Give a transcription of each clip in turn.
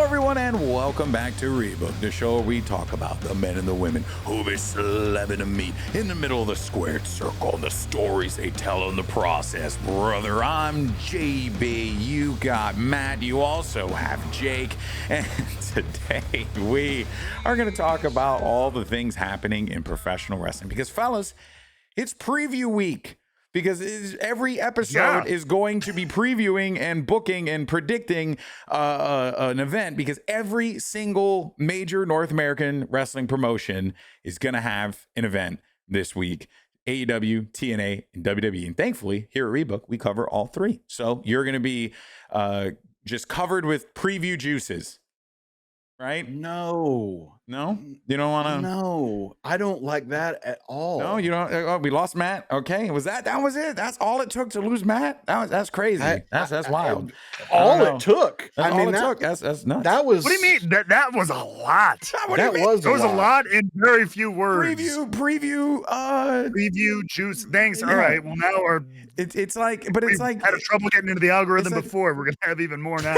everyone, and welcome back to Rebook, the show where we talk about the men and the women who be slamming to meet in the middle of the squared circle and the stories they tell in the process. Brother, I'm JB, you got Matt, you also have Jake, and today we are going to talk about all the things happening in professional wrestling because, fellas, it's preview week. Because every episode is going to be previewing and booking and predicting an event, because every single major North American wrestling promotion is going to have an event this week. AEW, TNA, and WWE. And thankfully, here at Rebook, we cover all three. So you're going to be just covered with preview juices. Right? No, you don't want to. No, I don't like that at all. No, you don't. Oh, we lost Matt. Okay, that was it. That's all it took to lose Matt. That's crazy. That's wild. All it took. That's all it took. That's nuts. That was. What do you mean? That was a lot. That was a lot in very few words. Preview juice. Thanks. All right. Well, now it's like had a trouble getting into the algorithm before. We're gonna have even more now.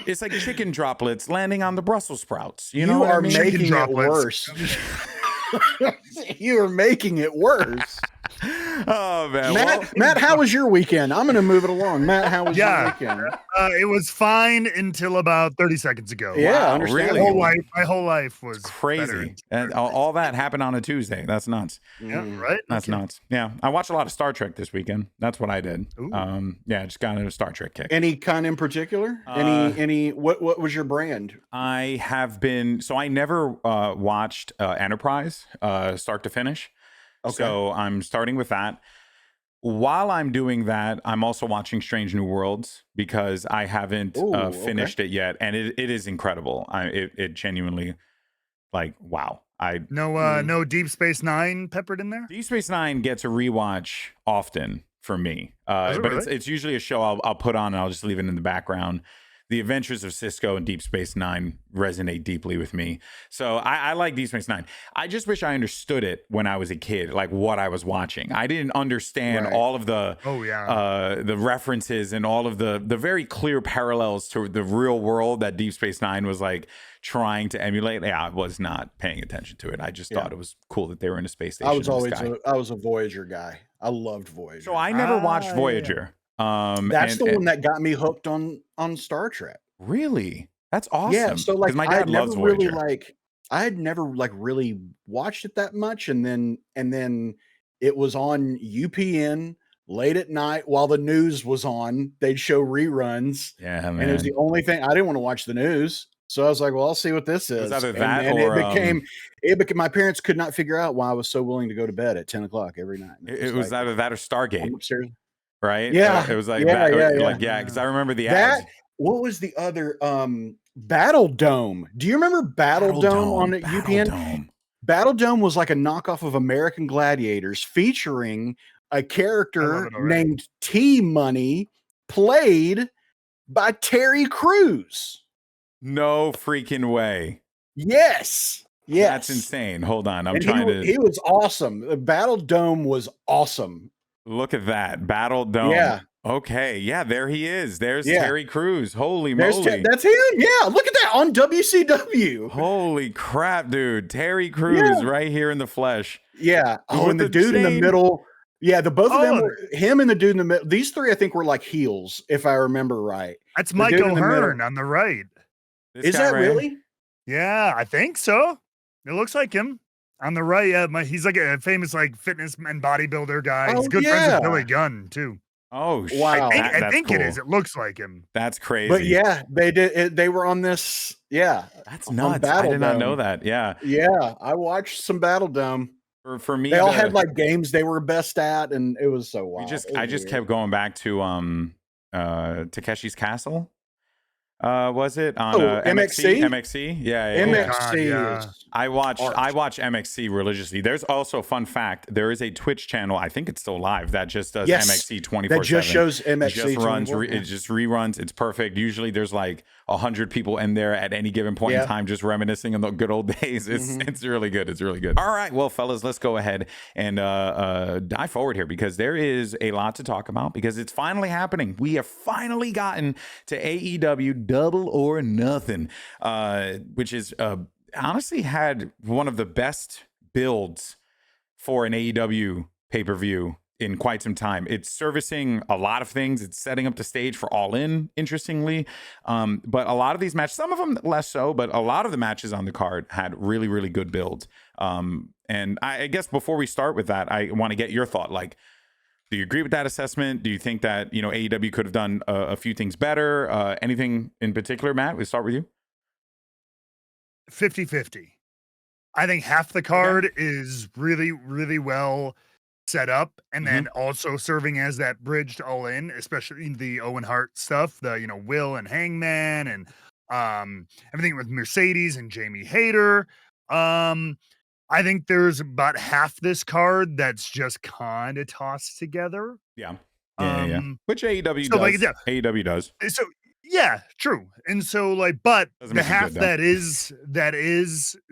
It's like chicken droplets landing on the Brussels sprouts. You are making it worse. You are making it worse. Oh man, Matt, how was your weekend? I'm going to move it along. Matt, how was your weekend? It was fine until about 30 seconds ago. Yeah, wow, really. My whole life was crazy, and all that happened on a Tuesday. That's nuts. Yeah, right. That's nuts. Yeah, I watched a lot of Star Trek this weekend. That's what I did. Yeah, just got into a Star Trek kick. Any kind in particular? Any? What was your brand? I have been. So I never watched Enterprise start to finish. Okay. So I'm starting with that. While I'm doing that, I'm also watching Strange New Worlds because I haven't finished it yet, and it is incredible. It genuinely, like, wow. No Deep Space Nine peppered in there. Deep Space Nine gets a rewatch often for me, but really? it's usually a show I'll put on and I'll just leave it in the background. The Adventures of Cisco and Deep Space Nine resonate deeply with me. So I like Deep Space Nine. I just wish I understood it when I was a kid, like what I was watching. I didn't understand all of the the references and all of the very clear parallels to the real world that Deep Space Nine was like trying to emulate. Yeah, I was not paying attention to it. I just thought it was cool that they were in a space station. I was a Voyager guy. I loved Voyager. So I never watched Voyager. That's the one that got me hooked on Star Trek. Really? That's awesome. Yeah. So like, my dad loves Voyager. I had never really watched it that much, and then it was on UPN late at night while the news was on. They'd show reruns. Yeah, man. And it was the only thing. I didn't want to watch the news, so I was like, "Well, I'll see what this is." Was either that and or it became. My parents could not figure out why I was so willing to go to bed at 10 o'clock every night. It was either that or Stargate. I'm upstairs. Right? Yeah. It was like, because I remember the ads. ads. What was the other? Battle Dome. Do you remember Battle Dome on UPN? Battle Dome was like a knockoff of American Gladiators featuring a character named T-Money played by Terry Crews. No freaking way. Yes. That's insane. Hold on. He was awesome. Battle Dome was awesome. Look at that. Battle Dome. Yeah. Okay. Yeah, there he is. There's Terry Crews. Holy moly. That's him. Yeah. Look at that on WCW. Holy crap, dude. Terry Crews right here in the flesh. Yeah. And the dude in the middle. Yeah, both of them, him and the dude in the middle. These three, I think, were like heels, if I remember right. That's Mike O'Hearn on the right. Is that really? Yeah, I think so. It looks like him. On the right, he's like a famous like fitness and bodybuilder guy. He's good friends with Billy Gunn too. Oh wow! I think cool. It is. It looks like him. That's crazy. But yeah, they did. They were on this. Yeah, that's nuts. I did not know that. Yeah, yeah. I watched some Battle Dome. For me, they all had like games they were best at, and it was so wild. I just kept going back to Takeshi's Castle. Was it on MXC? MXC? Yeah. MXC. I watch MXC religiously. There's also a fun fact. There is a Twitch channel. I think it's still live that just does MXC 24/7. That just shows MXC. It just reruns. It's perfect. Usually there's like 100 people in there at any given point in time, just reminiscing on the good old days. It's really good. It's really good. All right, well, fellas, let's go ahead and dive forward here, because there is a lot to talk about, because it's finally happening. We have finally gotten to AEW Double or Nothing, which is honestly had one of the best builds for an AEW pay-per-view in quite some time. It's servicing a lot of things. It's setting up the stage for All In, interestingly. But a lot of these matches, some of them less so, but a lot of the matches on the card had really, really good builds. And I guess before we start with that, I want to get your thought. Like, do you agree with that assessment? Do you think that, you know, AEW could have done a few things better? Anything in particular, Matt? We start with you. 50-50. I think half the card is really, really well set up, and then also serving as that bridge to All In, especially the Owen Hart stuff, the, you know, Will and Hangman, and everything with Mercedes and Jamie Hayter. I think there's about half this card that's just kind of tossed together. Yeah. Which AEW so does. Like, AEW does. So yeah, true. And so, like, but the half that is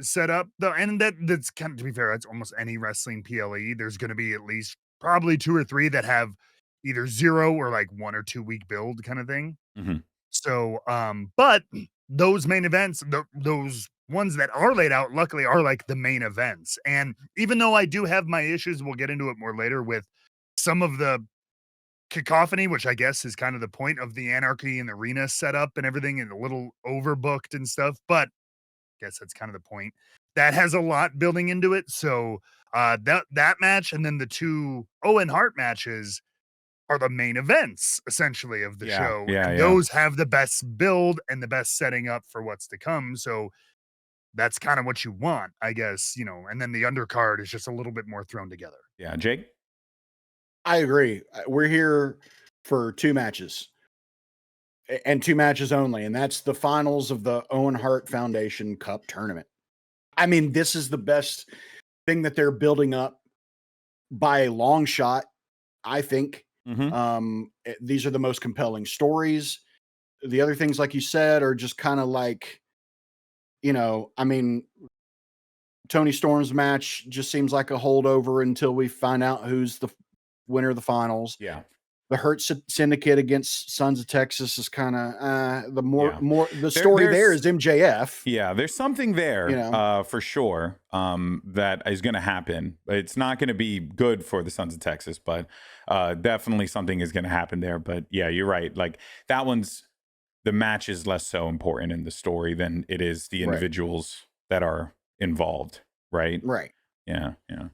set up though, and that's kind of, to be fair, that's almost any wrestling PLE. There's going to be at least probably 2 or 3 that have either 0 or like 1 or 2 week build kind of thing. So, but those main events, those ones that are laid out, luckily, are like the main events. And even though I do have my issues, we'll get into it more later, with some of the cacophony, which I guess is kind of the point of the Anarchy and the arena setup and everything, and a little overbooked and stuff, but I guess that's kind of the point. That has a lot building into it. So that match, and then the 2 Owen Hart matches, are the main events essentially of the show. Those have the best build and the best setting up for what's to come. So that's kind of what you want, I guess, you know, and then the undercard is just a little bit more thrown together. Yeah. Jake? I agree. We're here for 2 matches, and 2 matches only, and that's the finals of the Owen Hart Foundation Cup tournament. I mean, this is the best thing that they're building up by a long shot, I think. These are the most compelling stories. The other things, like you said, are just kind of like, you know, I mean, Toni Storm's match just seems like a holdover until we find out who's the winner of the finals. Yeah. The Hurt Syndicate against Sons of Texas is kind of the story there is MJF. Yeah, there's something there, you know, for sure, that is going to happen. It's not going to be good for the Sons of Texas, but definitely something is going to happen there. But yeah, you're right. Like, that one's, the match is less so important in the story than it is the individuals that are involved. Right. Right. Yeah. Yeah.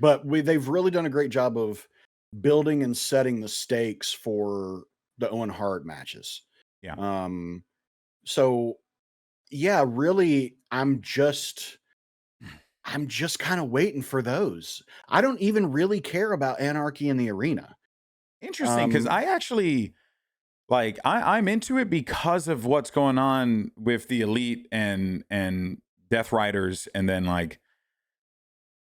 But they've really done a great job of building and setting the stakes for the Owen Hart matches. Yeah. So yeah, really, I'm just kind of waiting for those. I don't even really care about Anarchy in the arena. Interesting, because I actually, like, I'm into it because of what's going on with the Elite and Death Riders, and then, like,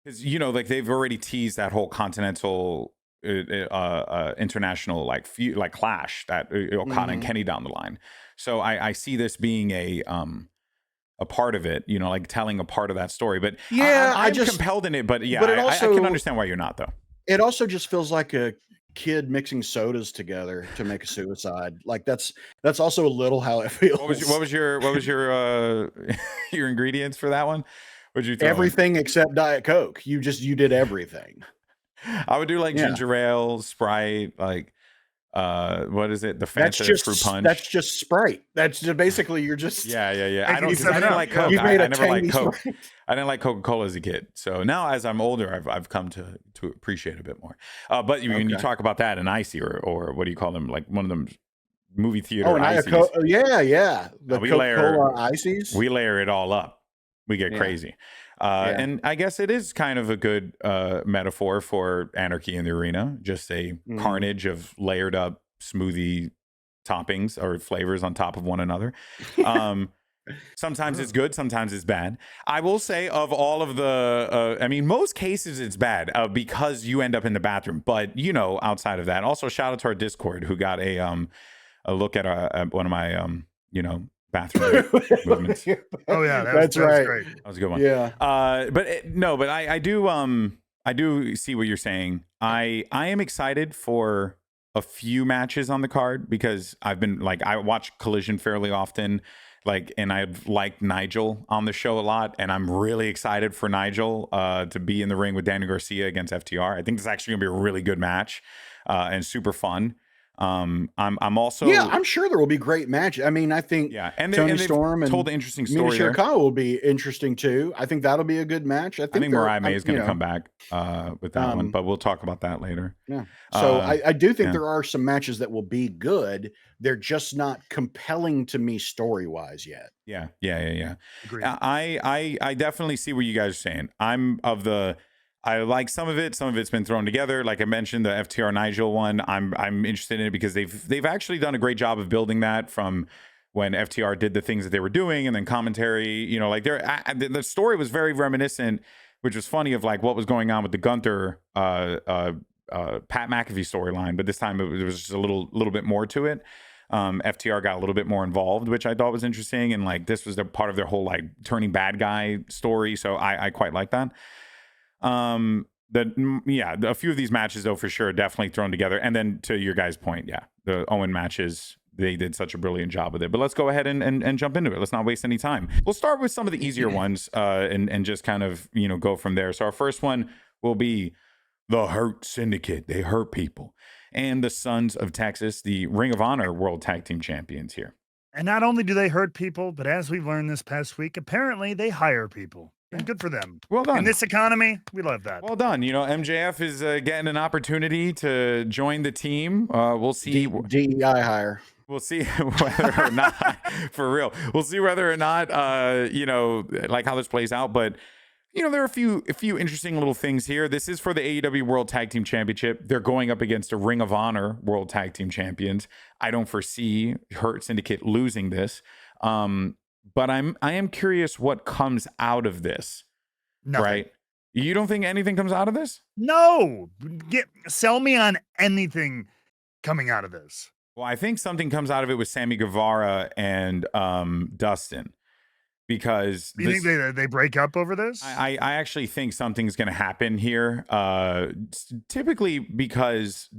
because, you know, like, they've already teased that whole Continental international like clash that Okada and Kenny down the line. So I see this being a part of it, you know, like telling a part of that story. But yeah, I'm just compelled in it. But yeah, but I can understand why you're not, though. It also just feels like a kid mixing sodas together to make a suicide. Like that's also a little how it feels. What was your your ingredients for that one? What'd you throw everything in? Except Diet Coke. You did everything. I would do like ginger ale, Sprite, like what is it? The Fanta fruit punch. That's just Sprite. That's just basically you're just yeah. I didn't like Coke. I never liked Coke. I didn't like Coca-Cola as a kid. So now as I'm older, I've come to appreciate a bit more. But when you talk about that, an icy or what do you call them? Like one of them movie theater ices. Yeah. The Coca-Cola ices. We layer it all up. We get crazy. And I guess it is kind of a good metaphor for Anarchy in the arena, just a carnage of layered up smoothie toppings or flavors on top of one another. Sometimes it's good, sometimes it's bad. I will say, of all of the, I mean, most cases it's bad because you end up in the bathroom. But, you know, outside of that, also shout out to our Discord who got a look at one of my, bathroom movements. Oh yeah, that's right. Great. That was a good one. Yeah. But I do see what you're saying. I am excited for a few matches on the card because I've been like, I watch Collision fairly often, like, and I've liked Nigel on the show a lot, and I'm really excited for Nigel to be in the ring with Daniel Garcia against FTR. I think this is actually gonna be a really good match and super fun. I'm also, I'm sure there will be great matches. I mean, I think and Tony Storm and told an interesting Mina story. Shirakawa will be interesting too. I think that'll be a good match. I think Mariah May is going to come back with that one, but we'll talk about that later. Yeah. So I do think there are some matches that will be good. They're just not compelling to me story wise yet. Yeah. Agreed. I definitely see what you guys are saying. I like some of it. Some of it's been thrown together. Like I mentioned, the FTR Nigel one, I'm interested in it because they've actually done a great job of building that from when FTR did the things that they were doing, and then commentary. You know, like the story was very reminiscent, which was funny, of like what was going on with the Gunther Pat McAfee storyline. But this time it was just a little bit more to it. FTR got a little bit more involved, which I thought was interesting, and like this was part of their whole like turning bad guy story. So I quite like that. A few of these matches though for sure definitely thrown together, and then to your guys' point, the Owen matches, they did such a brilliant job with it. But let's go ahead and jump into it. Let's not waste any time. We'll start with some of the easier ones and just kind of go from there. So our first one will be the Hurt Syndicate. They hurt people, and the Sons of Texas, the Ring of Honor World Tag Team Champions here. And not only do they hurt people, but as we've learned this past week, apparently they hire people. And good for them. Well done. In this economy, we love that. Well done. MJF is getting an opportunity to join the team. We'll see. DEI hire. We'll see whether or not, for real. We'll see whether or not, like how this plays out. But there are a few interesting little things here. This is for the AEW World Tag Team Championship. They're going up against a Ring of Honor World Tag Team Champions. I don't foresee Hurt Syndicate losing this. But I am curious what comes out of this. Nothing. Right? You don't think anything comes out of this? No. Sell me on anything coming out of this. Well, I think something comes out of it with Sammy Guevara and Dustin. Because you think they break up over this? I actually think something's going to happen here. Typically because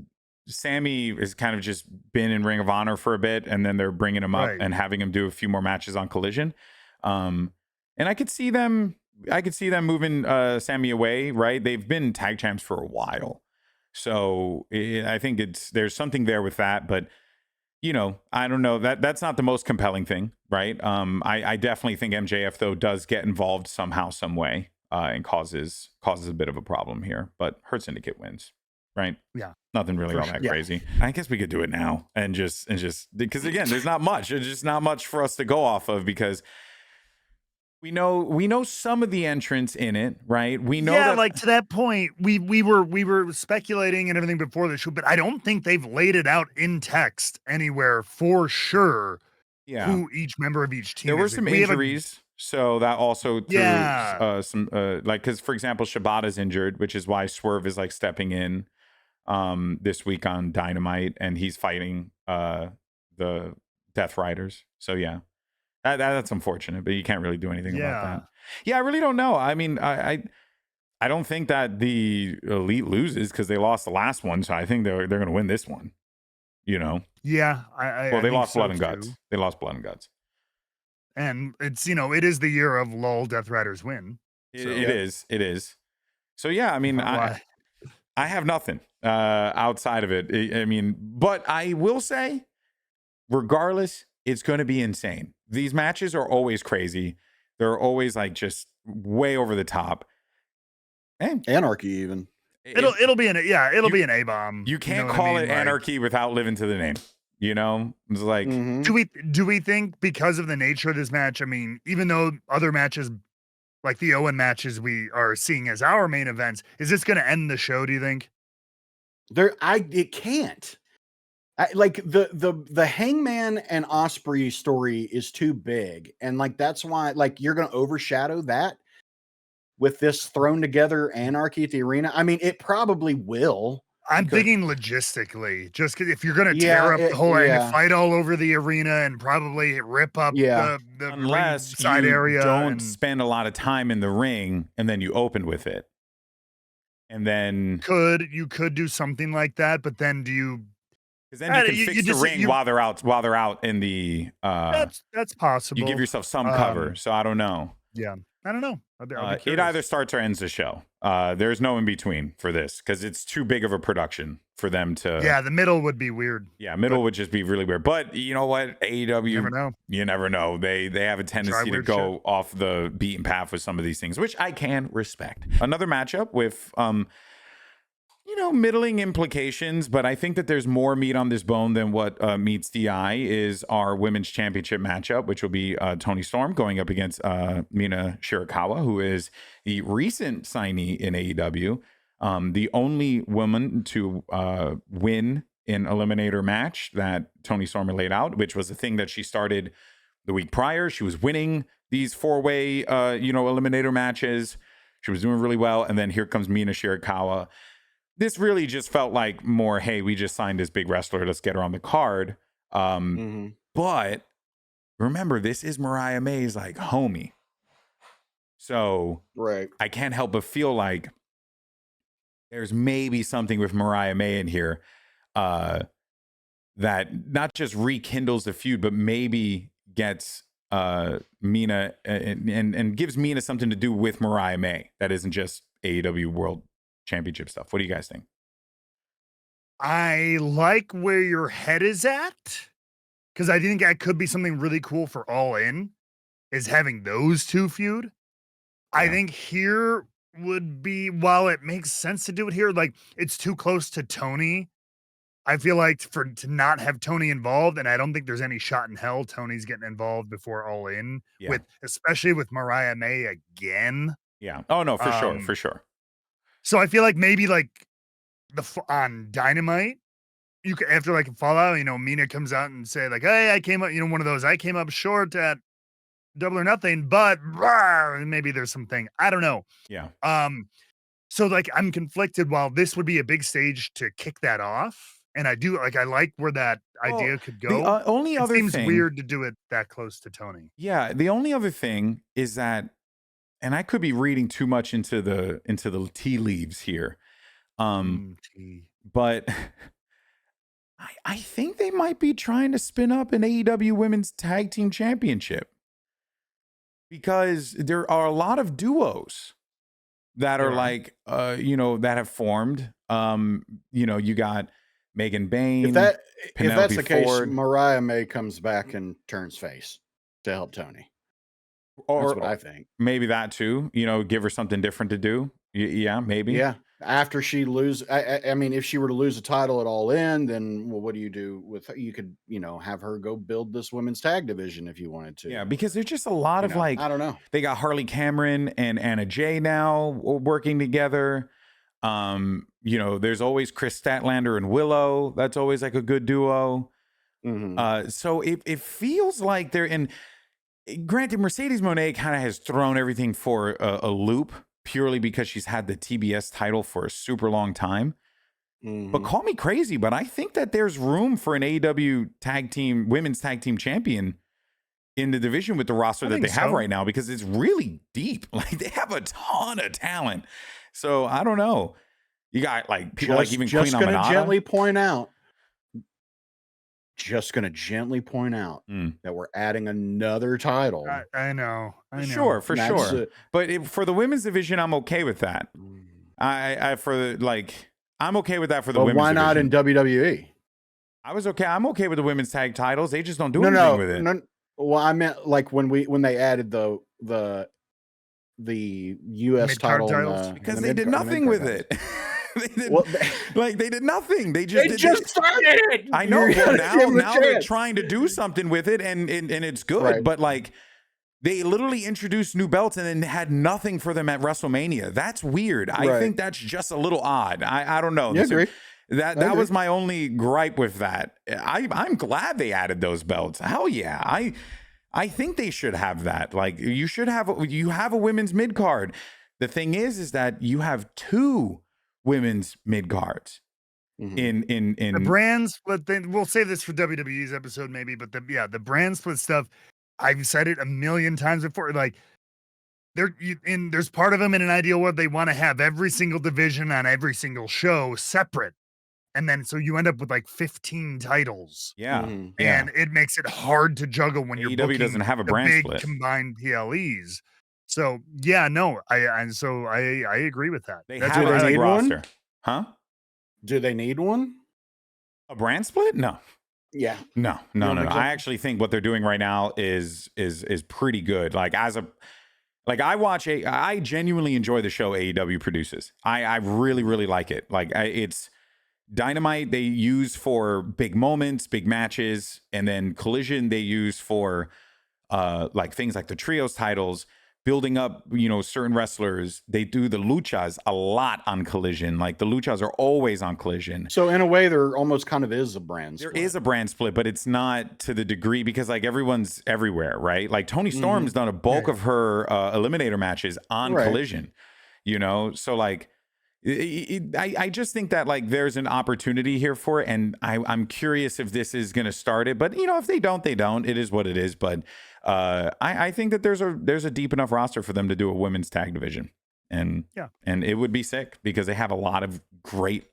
Sammy has kind of just been in Ring of Honor for a bit, and then they're bringing him up and having him do a few more matches on Collision. And I could see them moving Sammy away, right? They've been tag champs for a while. So I think there's something there with that, but I don't know, that's not the most compelling thing, right? I definitely think MJF though does get involved somehow, some way, and causes a bit of a problem here, but Hurt Syndicate wins. Right. Yeah. Nothing really all that crazy. I guess we could do it now and just because again, there's not much. There's just not much for us to go off of because we know some of the entrants in it, right? We know that, like to that point, we were speculating and everything before the show, but I don't think they've laid it out in text anywhere for sure. Yeah. Who each member of each team. There were some injuries. So that also threw some like, because for example, Shibata's injured, which is why Swerve is like stepping in this week on Dynamite, and he's fighting the Death Riders. So yeah, that's unfortunate, but you can't really do anything about that. Yeah, I really don't know. I mean, I don't think that the Elite loses because they lost the last one, so I think they're going to win this one. Yeah, they lost Blood and Guts. They lost Blood and Guts, and it's it is the year of lull Death Riders win. So. It is. So yeah, I mean, I have nothing outside of it. I mean, but I will say, regardless, it's going to be insane. These matches are always crazy. They're always like just way over the top. And Anarchy even. It'll be an A-bomb. You can't call it Anarchy without living to the name. It's like do we think because of the nature of this match? I mean, even though other matches like the Owen matches we are seeing as our main events, is this going to end the show? Do you think? It can't. Like the Hangman and Ospreay story is too big, and like that's why like you're going to overshadow that with this thrown together Anarchy at the arena. I mean, it probably will. I'm thinking logistically, just because if you're going to tear up the whole and fight all over the arena and probably rip up the unless side you area, don't spend a lot of time in the ring and then you open with it, and then you could do something like that, but then do you? Because then you can fix the ring while they're out in the. That's possible. You give yourself some cover, so I don't know. Yeah, I don't know. It either starts or ends the show. There's no in between for this because it's too big of a production for them to. Yeah, the middle would be weird. Yeah, middle would just be really weird. But you know what, AEW, you never know. They have a tendency to go off the beaten path with some of these things, which I can respect. Another matchup with middling implications, but I think that there's more meat on this bone than what meets the eye is our women's championship matchup, which will be Toni Storm going up against Mina Shirakawa, who is the recent signee in AEW, the only woman to win an eliminator match that Toni Storm laid out, which was a thing that she started the week prior. She was winning these four-way, eliminator matches. She was doing really well, and then here comes Mina Shirakawa. This really just felt like more, hey, we just signed this big wrestler. Let's get her on the card. But remember, this is Mariah May's like homie. So I can't help but feel like there's maybe something with Mariah May in here that not just rekindles the feud, but maybe gets Mina and gives Mina something to do with Mariah May. That isn't just AEW World Championship stuff. What do you guys think? I like where your head is at, because I think that could be something really cool for All In, is having those two feud. Yeah. I think here would be, while it makes sense to do it here, like it's too close to Toni. I feel like to not have Toni involved, and I don't think there's any shot in hell Toni's getting involved before All In, especially with Mariah May again. Yeah. Oh no, for sure. So I feel like maybe like on Dynamite, you could, after like Fallout, Mina comes out and say like, hey, I came up, one of those, I came up short at Double or Nothing, but maybe there's something, I don't know. Yeah. So like I'm conflicted. While this would be a big stage to kick that off, and I like where that idea could go. The only other thing, seems weird to do it that close to Toni. Yeah. The only other thing is that, and I could be reading too much into the tea leaves here. But I think they might be trying to spin up an AEW Women's Tag Team Championship, because there are a lot of duos that are like, that have formed. You got Megan Bain. If that's the case, Mariah May comes back and turns face to help Toni. That's what I think. Maybe that too. Give her something different to do. Yeah, maybe. Yeah. After she lose, I mean, if she were to lose a title at All In, then what do you do with? You could, have her go build this women's tag division if you wanted to. Yeah, because there's just a lot of I don't know. They got Harley Cameron and Anna Jay now working together. There's always Chris Statlander and Willow. That's always like a good duo. So it feels like they're in. Granted, Mercedes Mone kind of has thrown everything for a loop purely because she's had the TBS title for a super long time. But call me crazy, but I think that there's room for an AEW women's tag team champion in the division with the roster that they have right now, because it's really deep. Like they have a ton of talent. So I don't know. You got like people like even Queen Aminata. Just going to gently point out that we're adding another title. I know. Sure, for sure. But for the women's division, I'm okay with that. I'm okay with that for the women's division. Why not in WWE? I'm okay with the women's tag titles. They just don't do anything with it. No. Well, I meant like when they added the US title because they did nothing with it. They did nothing. They just started it. I know. Well, now they're trying to do something with it, and it's good. Right. But like, they literally introduced new belts and then had nothing for them at WrestleMania. That's weird. I think that's just a little odd. I don't know. I agree. That was my only gripe with that. I'm glad they added those belts. Hell yeah. I think they should have that. Like you have a women's mid card. The thing is that you have two women's mid cards. in the brand split thing. We'll save this for WWE's episode maybe, but the brand split stuff, I've said it a million times before. Like there's part of them in an ideal world they want to have every single division on every single show separate, and then so you end up with like 15 titles. And it makes it hard to juggle when you're booking doesn't have a brand big split. combined PLEs. So I agree with that. They have a big roster, huh? Do they need one? A brand split? No. Yeah. No. I actually think what they're doing right now is pretty good. Like I genuinely enjoy the show AEW produces. I really, really like it. Like it's Dynamite they use for big moments, big matches, and then Collision they use for like things like the trios titles, building up, certain wrestlers. They do the luchas a lot on Collision. Like the luchas are always on Collision. So in a way, there almost kind of is a brand split. There is a brand split, but it's not to the degree because like everyone's everywhere, right? Like Toni Storm's done a bulk of her eliminator matches on Collision, So like, I just think that like there's an opportunity here for it, and I'm curious if this is going to start it. But if they don't, they don't. It is what it is. But I think that there's a deep enough roster for them to do a women's tag division, and it would be sick because they have a lot of great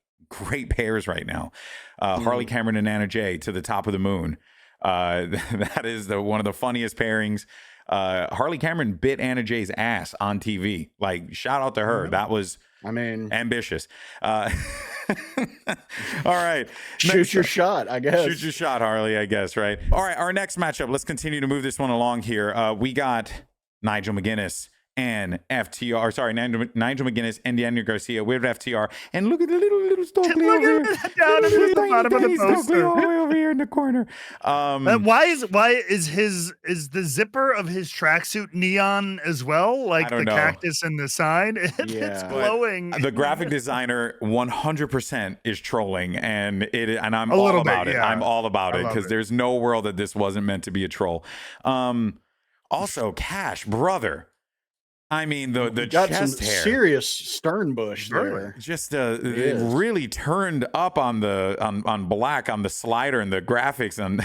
pairs right now. Harley Cameron and Anna Jay to the top of the moon. That is one of the funniest pairings. Harley Cameron bit Anna Jay's ass on TV. Like shout out to her. That was. Ambitious. All right. Shoot your shot, I guess. Shoot your shot, Harley, I guess, right? All right, our next matchup. Let's continue to move this one along here. We got Nigel McGuinness and FTR. Sorry, Nigel McGuinness and Daniel Garcia with FTR. And look at the little Stokely over here. Down at the bottom of the poster. All the way over here in the corner. Why is the zipper of his tracksuit neon as well? Like the cactus and the sign? It's glowing. The graphic designer 100% is trolling, and I'm all about it. I'm all about it because there's no world that this wasn't meant to be a troll. Also, Cash, brother. I mean, the got chest some hair, serious sternbush there. Just it really turned up on black on the slider and the graphics on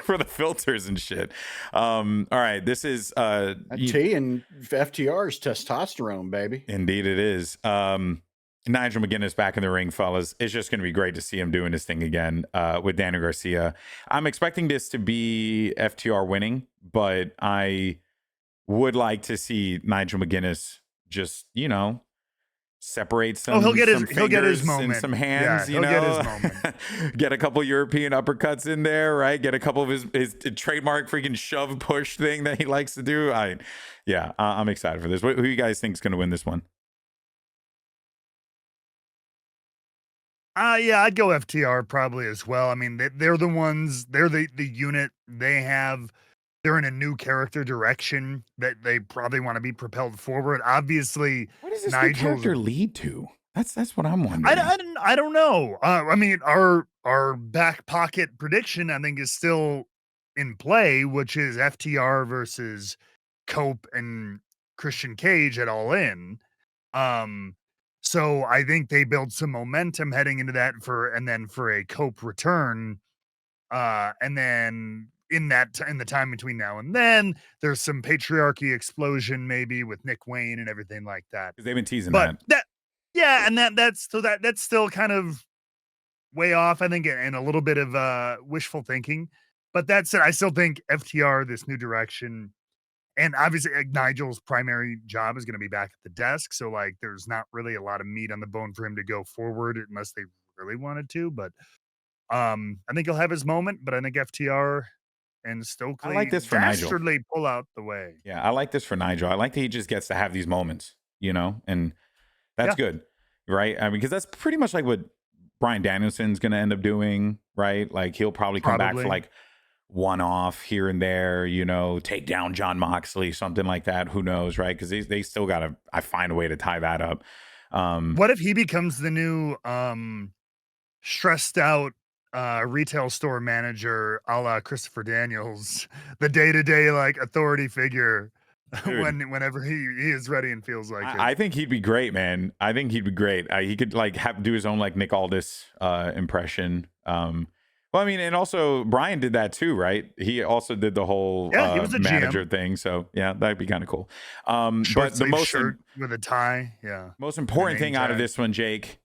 for the filters and shit. All right, this is T and FTR's testosterone, baby. Indeed, it is. Nigel McGuinness back in the ring, fellas. It's just going to be great to see him doing his thing again with Daniel Garcia. I'm expecting this to be FTR winning, but I would like to see Nigel McGuinness just, separate some. He'll get his moment. And some hands, get his moment. Get a couple European uppercuts in there, right? Get a couple of his trademark freaking shove push thing that he likes to do. I'm excited for this. Who you guys think is going to win this one? I'd go FTR probably as well. I mean, they're the ones. They're the unit. They're in a new character direction that they probably want to be propelled forward. Obviously, what does this new character lead to? That's what I'm wondering. I don't know. I mean, our back pocket prediction, I think, is still in play, which is FTR versus Cope and Christian Cage at All In. So I think they build some momentum heading into that for a Cope return, and then. In the time between now and then, there's some patriarchy explosion maybe with Nick Wayne and everything like that. Because they've been teasing that's still kind of way off, I think, and a little bit of wishful thinking. But that said, I still think FTR, this new direction, and obviously Nigel's primary job is going to be back at the desk. So like, there's not really a lot of meat on the bone for him to go forward unless they really wanted to. But I think he'll have his moment. But I think FTR and Stokely, I like this for Nigel. Pull out the way. Yeah, I like this for Nigel. I like that he just gets to have these moments, and that's good, right? I mean, because that's pretty much like what Bryan Danielson's going to end up doing, right? Like he'll probably come back for like one-off here and there, take down Jon Moxley, something like that. Who knows, right? Because they still got to, I find a way to tie that up. What if he becomes the new stressed out retail store manager a la Christopher Daniels, the day-to-day like authority figure whenever he is ready and feels like it. I think he'd be great, man. I think he'd be great. He could like do his own like Nick Aldis impression. Well, I mean, and also Brian did that too, right? He also did the whole he was a manager GM. thing. So yeah, that'd be kind of cool. Short but the most shirt with a tie. Yeah. Most important thing out of this one, Jake,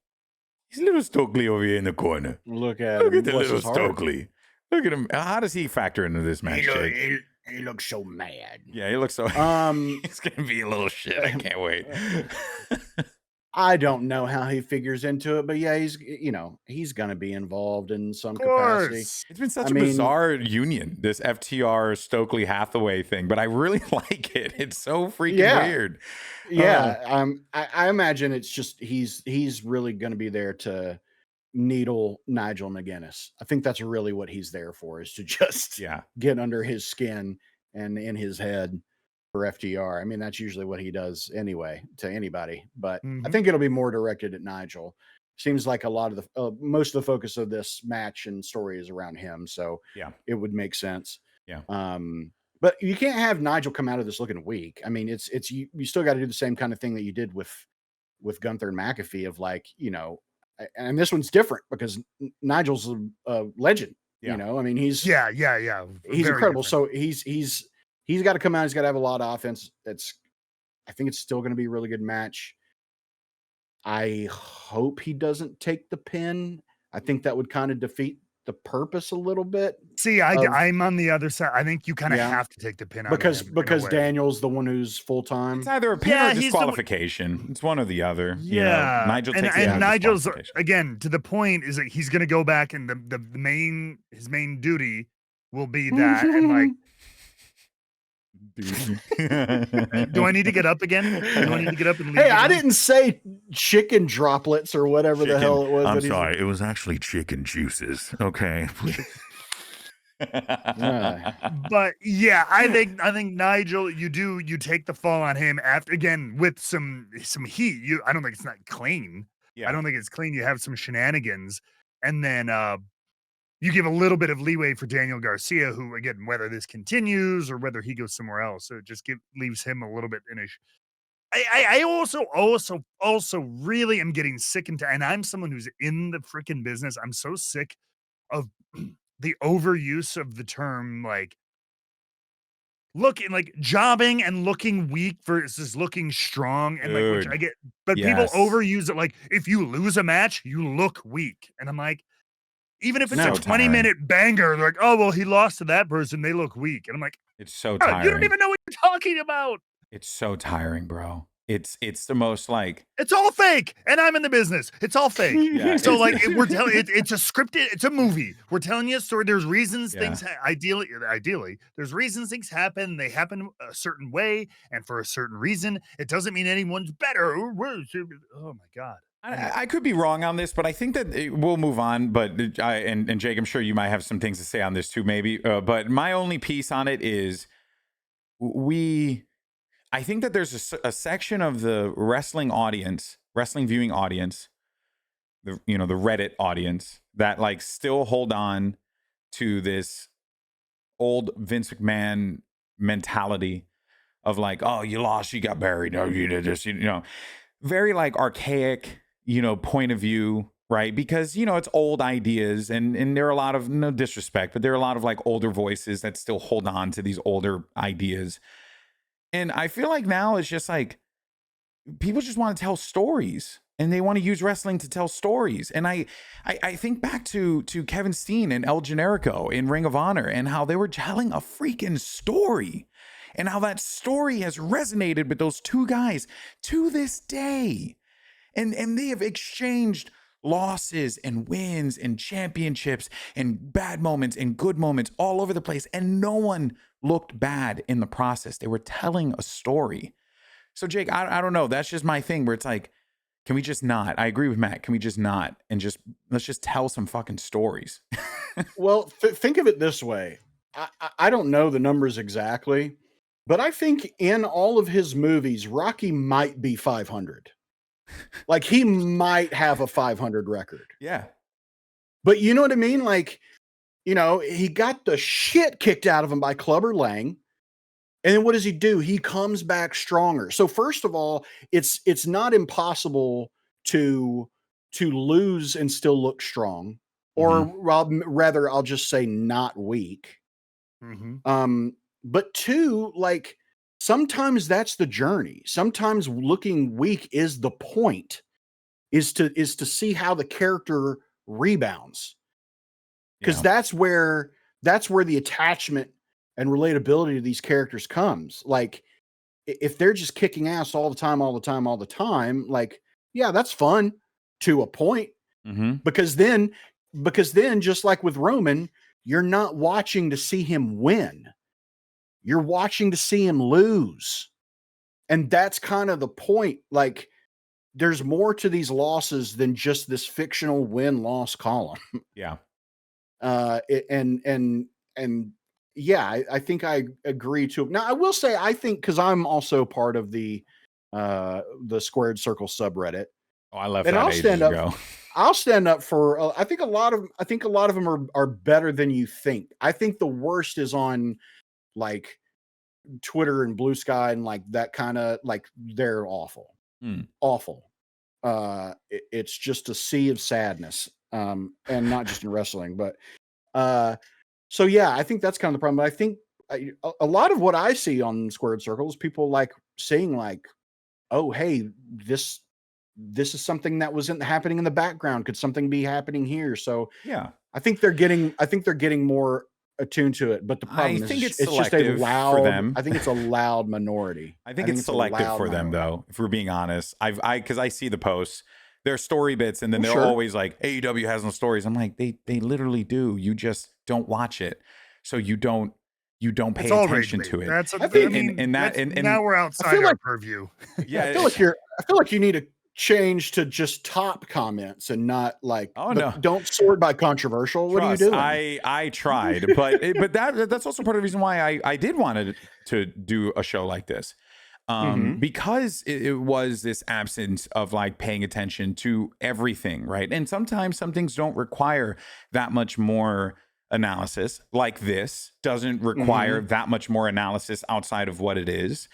he's a little Stokely over here in the corner. Look at him. the little Stokely. Look at him. How does he factor into this match, Jake? He looks so mad. Yeah, he looks so. He's gonna be a little shit. I can't wait. I don't know how he figures into it, but yeah, he's gonna be involved in some capacity. It's been such a bizarre union, this FTR Stokely Hathaway thing, but I really like it. It's so freaking weird. Yeah, I imagine it's just he's really gonna be there to needle Nigel McGunness. I think that's really what he's there for, is to just get under his skin and in his head for FTR. I mean, that's usually what he does anyway to anybody, but I think it'll be more directed at Nigel. Seems like a lot of the most of the focus of this match and story is around him, so it would make sense. But you can't have Nigel come out of this looking weak. I mean, it's you still got to do the same kind of thing that you did with Gunther and McAfee, of like, and this one's different because Nigel's a legend. I mean, he's he's incredible. Different. So he's got to come out. He's got to have a lot of offense. I think it's still going to be a really good match. I hope he doesn't take the pin. I think that would kind of defeat the purpose a little bit. See, I'm on the other side. I think you kind of have to take the pin out because Daniel's the one who's full time. It's either a pin or disqualification. It's one or the other. Yeah, Nigel takes and Nigel's, again, to the point, is that he's going to go back, and his main duty will be that, and like. Do I need to get up again? Do I need to get up and leave? Hey, I didn't say chicken droplets or whatever the hell it was. I'm sorry, it was actually chicken juices. Okay. But yeah, I think Nigel, you take the fall on him after, again, with some heat. I don't think it's not clean. I don't think it's clean. You have some shenanigans, and then you give a little bit of leeway for Daniel Garcia, who, again, whether this continues or whether he goes somewhere else, so it just leaves him a little bit in a. I also really am getting sick and I'm someone who's in the freaking business. I'm so sick of the overuse of the term, like looking like jobbing and looking weak versus looking strong, and like, which I get, but people overuse it. Like, if you lose a match, you look weak, and I'm like. Even if it's a 20-minute banger, they're like, oh, well, he lost to that person. They look weak. And I'm like, it's so tiring. You don't even know what you're talking about. It's so tiring, bro. It's the most like. It's all fake. And I'm in the business. It's all fake. So like we're telling it's a scripted, it's a movie. We're telling you a story. There's reasons things ideally, there's reasons things happen. They happen a certain way and for a certain reason. It doesn't mean anyone's better or worse. Oh my God. I could be wrong on this, but I think that we'll move on. But and Jake, I'm sure you might have some things to say on this too, maybe. But my only piece on it is I think that there's a section of the wrestling viewing audience, the Reddit audience, that like still hold on to this old Vince McMahon mentality of like, oh, you lost, you got buried, no, you did this, very like archaic. Point of view, right? Because, it's old ideas and there are a lot of, no disrespect, but there are a lot of like older voices that still hold on to these older ideas. And I feel like now it's just like people just want to tell stories and they want to use wrestling to tell stories. And I think back to Kevin Steen and El Generico in Ring of Honor and how they were telling a freaking story and how that story has resonated with those two guys to this day. And they have exchanged losses and wins and championships and bad moments and good moments all over the place. And no one looked bad in the process. They were telling a story. So Jake, I don't know. That's just my thing where it's like, can we just not? I agree with Matt. Can we just not? And let's just tell some fucking stories. Well, think of it this way. I don't know the numbers exactly, but I think in all of his movies, Rocky might be 500. Like he might have a 500 record. Yeah. But you know what I mean? Like, he got the shit kicked out of him by Clubber Lang. And then what does he do? He comes back stronger. So first of all, it's not impossible to lose and still look strong, or rather, I'll just say not weak. But two, like sometimes that's the journey. Sometimes looking weak is the point, is to see how the character rebounds. Because that's where the attachment and relatability to these characters comes. Like if they're just kicking ass all the time, like, yeah, that's fun to a point. Because then just like with Roman, you're not watching to see him win. You're watching to see him lose. And that's kind of the point. Like there's more to these losses than just this fictional win-loss column. Yeah. And yeah, I think I agree to it. Now I will say, I think, cause I'm also part of the Squared Circle subreddit. Oh, I left that ages ago. I'll stand up for, I think a lot of them are better than you think. I think the worst is on like Twitter and Blue Sky and like that kind of, like they're awful. Awful. It's just a sea of sadness. And not just in wrestling, but so yeah, I think that's kind of the problem. But I think a lot of what I see on Squared Circle is people like saying like, oh, hey, this is something that wasn't happening in the background. Could something be happening here? So yeah, I think they're getting more attuned to it. But the problem is it's just a loud, for them. I think it's a loud minority. I think it's selective for them though, if we're being honest. Because I see the posts. They're story bits, and then they're always like, AEW has no stories. I'm like, they literally do. You just don't watch it, so you don't pay attention to it. Now we're outside our purview. Yeah, I feel like you need to change to just top comments and not like, don't sort by controversial. What are you doing? I tried, but that's also part of the reason why I did want to do a show like this. Because it was this absence of like paying attention to everything, right? And sometimes some things don't require that much more analysis. Like this doesn't require that much more analysis outside of what it is.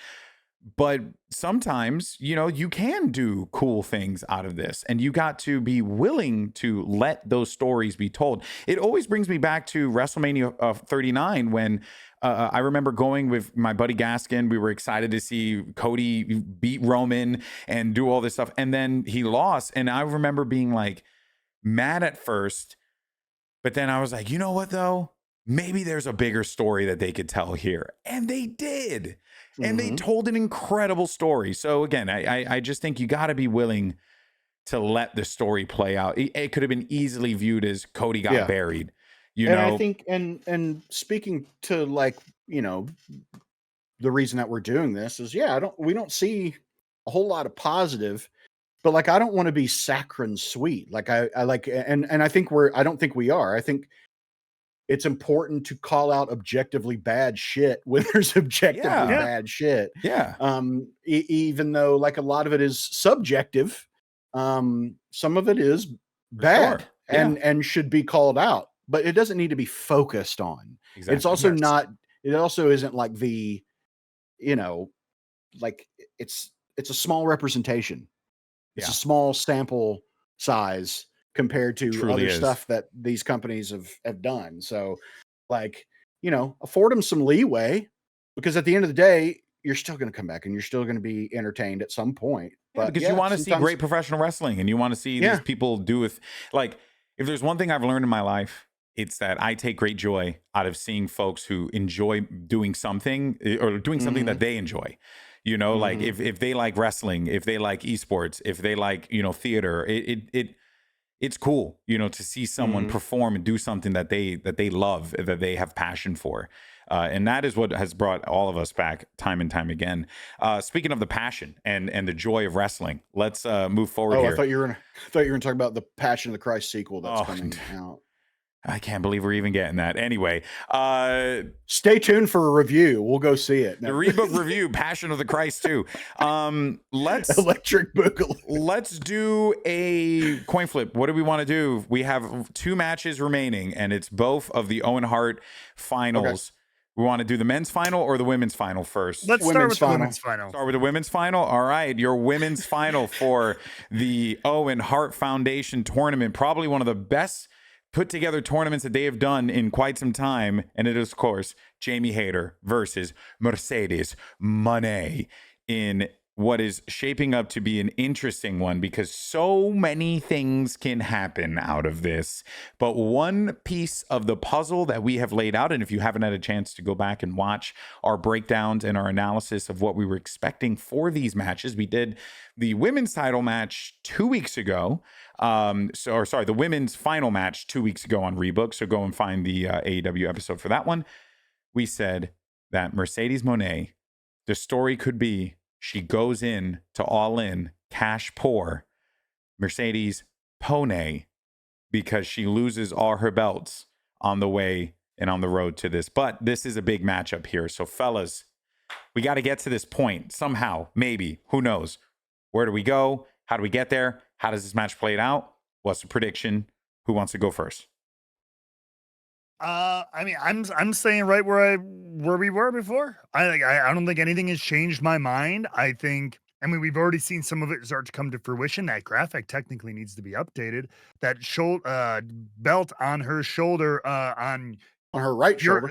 But sometimes, you can do cool things out of this, and you got to be willing to let those stories be told. It always brings me back to WrestleMania 39 when I remember going with my buddy Gaskin. We were excited to see Cody beat Roman and do all this stuff. And then he lost. And I remember being like mad at first, but then I was like, you know what though? Maybe there's a bigger story that they could tell here. And they did. And they told an incredible story. So again, I just think you got to be willing to let the story play out. It could have been easily viewed as Cody got buried. I think, and speaking to like, the reason that we're doing this is, we don't see a whole lot of positive, but like, I don't want to be saccharine sweet. Like I like, and I think I don't think we are. I think it's important to call out objectively bad shit when there's objectively bad shit. Yeah. Even though like a lot of it is subjective, some of it is bad and should be called out, but it doesn't need to be focused on. Exactly. It's also not, it also isn't like the, like it's a small representation. It's a small sample size compared to other stuff that these companies have done. So like, afford them some leeway, because at the end of the day, you're still going to come back and you're still going to be entertained at some point. But because you want to see great professional wrestling, and you want to see these people do with, like, if there's one thing I've learned in my life, it's that I take great joy out of seeing folks who enjoy doing something or doing something that they enjoy. Like if they like wrestling, if they like esports, if they like, theater, it's cool, to see someone perform and do something that they love, that they have passion for. And that is what has brought all of us back time and time again. Speaking of the passion and the joy of wrestling, let's move forward here. I thought you were going to talk about the Passion of the Christ sequel that's coming out. I can't believe we're even getting that. Anyway, stay tuned for a review. We'll go see it. The Rebook review, Passion of the Christ 2. Let's Electric Boogaloo. Let's do a coin flip. What do we want to do? We have 2 matches remaining, and it's both of the Owen Hart finals. We want to do the men's final or the women's final first? Let's start with the women's final. Start with the women's final. All right, your women's final for the Owen Hart Foundation tournament. Probably one of the best put together tournaments that they have done in quite some time. And it is, of course, Jamie Hayter versus Mercedes Mone in what is shaping up to be an interesting one because so many things can happen out of this. But one piece of the puzzle that we have laid out, and if you haven't had a chance to go back and watch our breakdowns and our analysis of what we were expecting for these matches, we did the women's title match 2 weeks ago. The women's final match 2 weeks ago on Rebook. So go and find the AEW episode for that one. We said that Mercedes Mone, the story could be she goes in to All In, cash poor, Mercedes Pone, because she loses all her belts on the way and on the road to this. But this is a big matchup here. So, fellas, we got to get to this point somehow, maybe. Who knows? Where do we go? How do we get there? How does this match play out? What's the prediction? Who wants to go first? I mean, I'm staying right where we were before. I don't think anything has changed my mind. I mean, we've already seen some of it start to come to fruition. That graphic technically needs to be updated. That belt on her shoulder, on her right shoulder,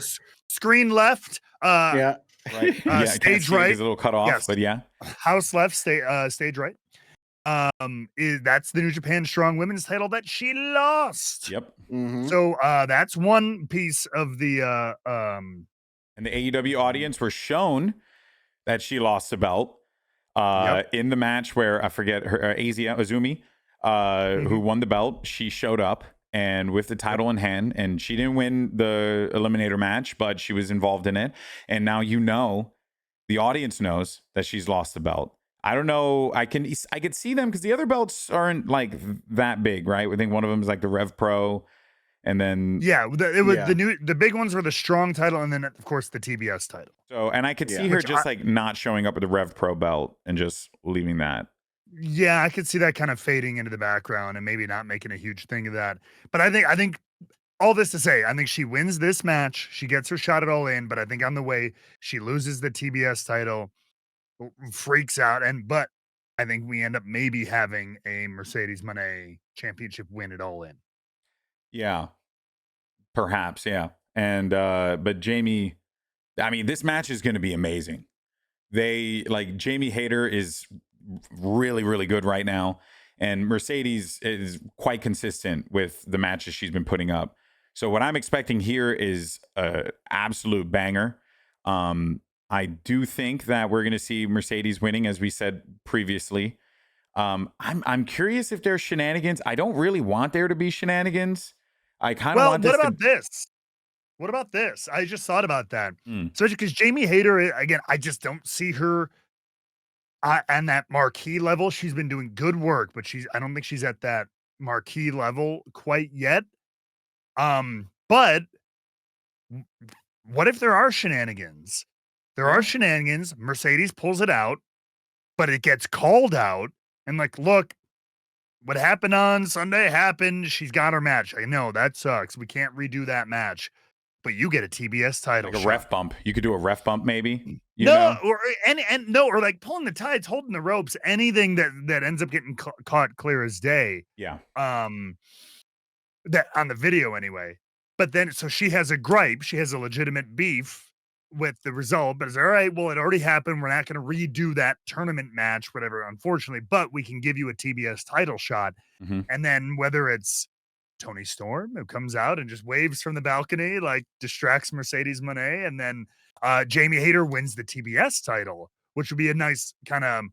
screen left. Yeah, right. Stage right. It's a little cut off, yes. But yeah. House left, stage right. That's the New Japan Strong Women's title that she lost. Yep. Mm-hmm. So that's one piece of the and the AEW audience were shown that she lost the belt in the match where I forget her Azumi, who won the belt. She showed up and with the title in hand, and she didn't win the eliminator match, but she was involved in it. And now the audience knows that she's lost the belt. I don't know. I could see them because the other belts aren't like that big, right? I think one of them is like the Rev Pro, and then the big ones were the Strong title, and then of course the TBS title. So, and I could see her just like not showing up with the Rev Pro belt and just leaving that. Yeah, I could see that kind of fading into the background and maybe not making a huge thing of that. But I think all this to say, I think she wins this match. She gets her shot at All In, but I think on the way she loses the TBS title. Freaks out, but I think we end up maybe having a Mercedes Mone championship win at All In. Yeah, perhaps, yeah. And but Jamie, I mean, this match is going to be amazing. Jamie Hayter is really, really good right now, and Mercedes is quite consistent with the matches she's been putting up. So what I'm expecting here is an absolute banger. I do think that we're going to see Mercedes winning, as we said previously. I'm curious if there's shenanigans. I don't really want there to be shenanigans. I kind of want this. What about this? I just thought about that. So because Jamie Hayter, again, I just don't see her on that marquee level. She's been doing good work, but I don't think she's at that marquee level quite yet. But what if there are shenanigans? There are shenanigans. Mercedes pulls it out, but it gets called out. And like, look, what happened on Sunday happened. She's got her match. I know that sucks. We can't redo that match, but you get a TBS title. Like a ref bump. You could do a ref bump, maybe. Or like pulling the tides, holding the ropes. Anything that ends up getting caught clear as day. Yeah. That on the video anyway. But then, so she has a gripe. She has a legitimate beef with the result, but it's all right. Well, it already happened. We're not going to redo that tournament match, whatever, unfortunately, but we can give you a TBS title shot. Mm-hmm. And then whether it's Toni Storm who comes out and just waves from the balcony, like distracts Mercedes Mone, and then Jamie Hayter wins the TBS title, which would be a nice kind of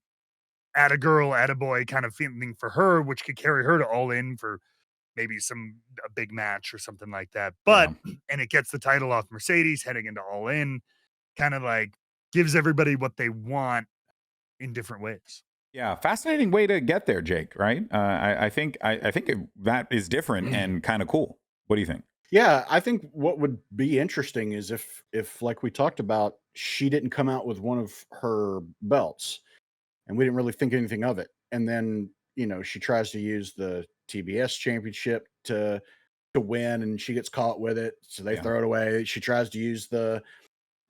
atta-boy kind of feeling for her, which could carry her to All In for maybe a big match or something like that. But, and it gets the title off Mercedes heading into All In, kind of like gives everybody what they want in different ways. Yeah. Fascinating way to get there, Jake. Right. I think that is different and kind of cool. What do you think? Yeah. I think what would be interesting is if like we talked about, she didn't come out with one of her belts and we didn't really think anything of it. And then, she tries to use the TBS championship to win, and she gets caught with it, so they throw it away. She tries to use the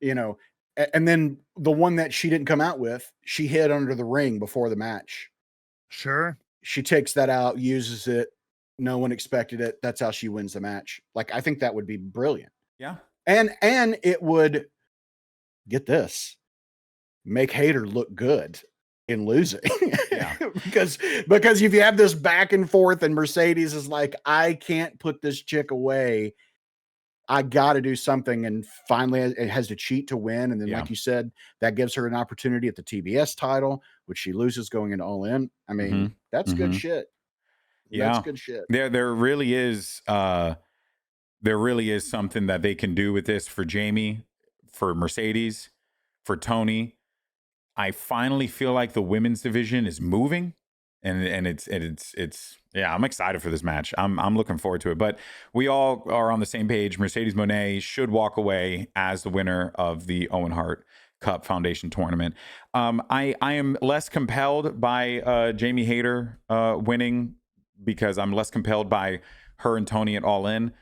you know, and then the one that she didn't come out with, she hid under the ring before the match. Sure. She takes that out, uses it. No one expected it. That's how she wins the match. Like, I think that would be brilliant. Yeah. And it would, get this, make Hayter look good in losing. Yeah. because if you have this back and forth and Mercedes is like, I can't put this chick away, I got to do something. And finally it has to cheat to win. And then, like you said, that gives her an opportunity at the TBS title, which she loses going into All In. I mean, that's good shit. Yeah. That's good shit. There really is something that they can do with this for Jamie, for Mercedes, for Toni. I finally feel like the women's division is moving, and it's yeah, I'm excited for this match. I'm looking forward to it. But we all are on the same page. Mercedes Mone should walk away as the winner of the Owen Hart Cup Foundation tournament. I am less compelled by Jamie Hayter winning, because I'm less compelled by her and Toni at All In.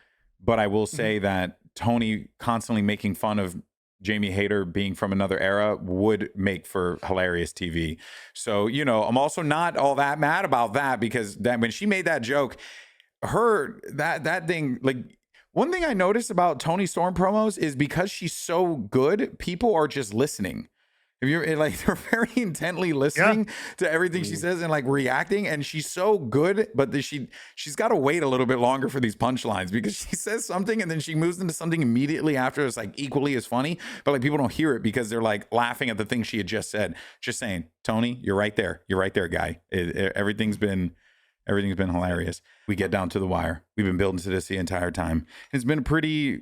But I will say that Toni constantly making fun of Jamie Hayter being from another era would make for hilarious TV. So, you know, I'm also not all that mad about that, because that when she made that joke, that thing, like, one thing I noticed about Toni Storm promos is because she's so good, people are just listening. If you're like, they're very intently listening to everything she says and like reacting, and she's so good, but she's got to wait a little bit longer for these punchlines, because she says something and then she moves into something immediately after that's like equally as funny, but like people don't hear it because they're like laughing at the thing she had just said. Just saying, Toni, you're right there, guy. Everything's been hilarious. We get down to the wire. We've been building to this the entire time. It's been a pretty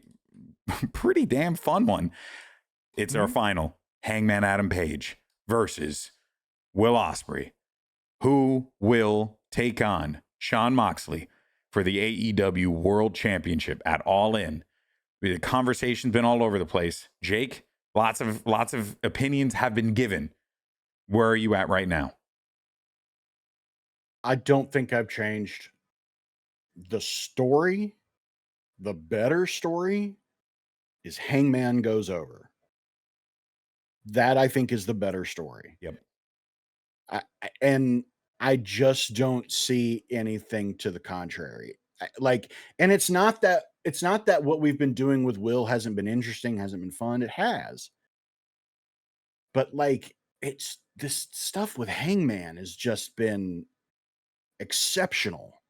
damn fun one. It's our final. Hangman Adam Page versus Will Ospreay. Who will take on Jon Moxley for the AEW World Championship at All In? The conversation's been all over the place. Jake, lots of opinions have been given. Where are you at right now? I don't think I've changed. The story, the better story, is Hangman goes over. That, I think, is the better story. Yep. I just don't see anything to the contrary. And it's not that what we've been doing with Will hasn't been interesting, hasn't been fun. It has. But like, it's this stuff with Hangman has just been exceptional.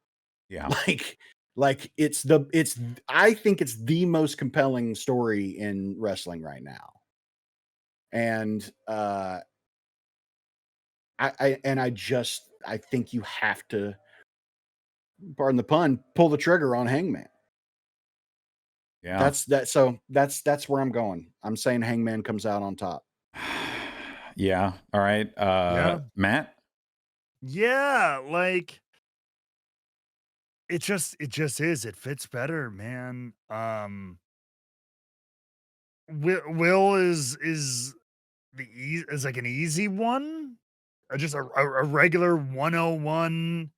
Yeah. Like I think it's the most compelling story in wrestling right now. And I think you have to, pardon the pun, pull the trigger on Hangman. Yeah. That's where I'm going. I'm saying Hangman comes out on top. Yeah. All right. Matt? Yeah, like, it just is. It fits better, man. Will is like an easy one, just a regular 101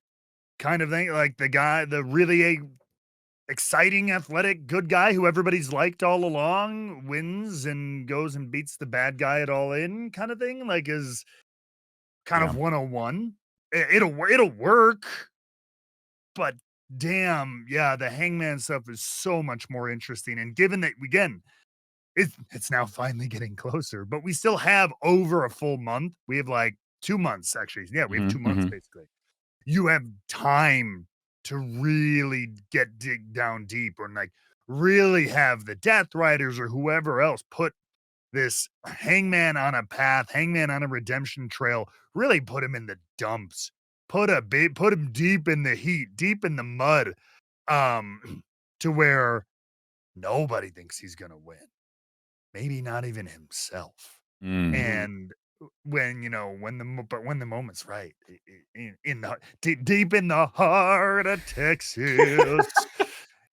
kind of thing. Like the really exciting, athletic, good guy who everybody's liked all along wins and goes and beats the bad guy at All In kind of thing. Like, is kind of 101. It'll work, but damn, yeah, the Hangman stuff is so much more interesting. And given that, again, it's now finally getting closer, but we still have over a full month. We have like 2 months, actually. Yeah, we have 2 months, basically. You have time to really dig down deep, or like really have the Death Riders or whoever else put this Hangman on a path, Hangman on a redemption trail, really put him in the dumps, put him deep in the heat, deep in the mud, to where nobody thinks he's gonna win. Maybe not even himself. And when the moment's right, deep in the heart of Texas,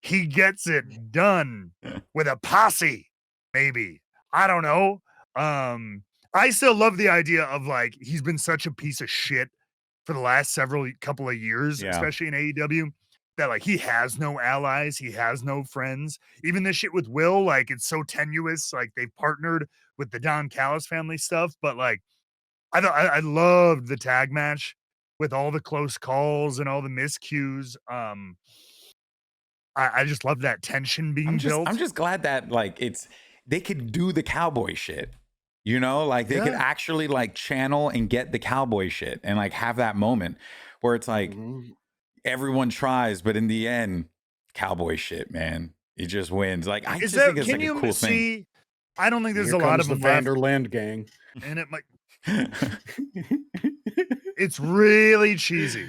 he gets it done with a posse. Maybe, I don't know. I still love the idea of, like, he's been such a piece of shit for the last couple of years, especially in AEW. that like he has no allies, he has no friends. Even this shit with Will, like it's so tenuous. Like they've partnered with the Don Callis family stuff, but like I loved the tag match with all the close calls and all the miscues. I just love that tension being built. I'm just glad that like they could do the cowboy shit. You know, like they could actually like channel and get the cowboy shit and like have that moment where it's like everyone tries, but in the end, cowboy shit, man. He just wins. Like I just think it's like a cool thing. I don't think there's a lot of the them left. Vanderland gang. And it might it's really cheesy.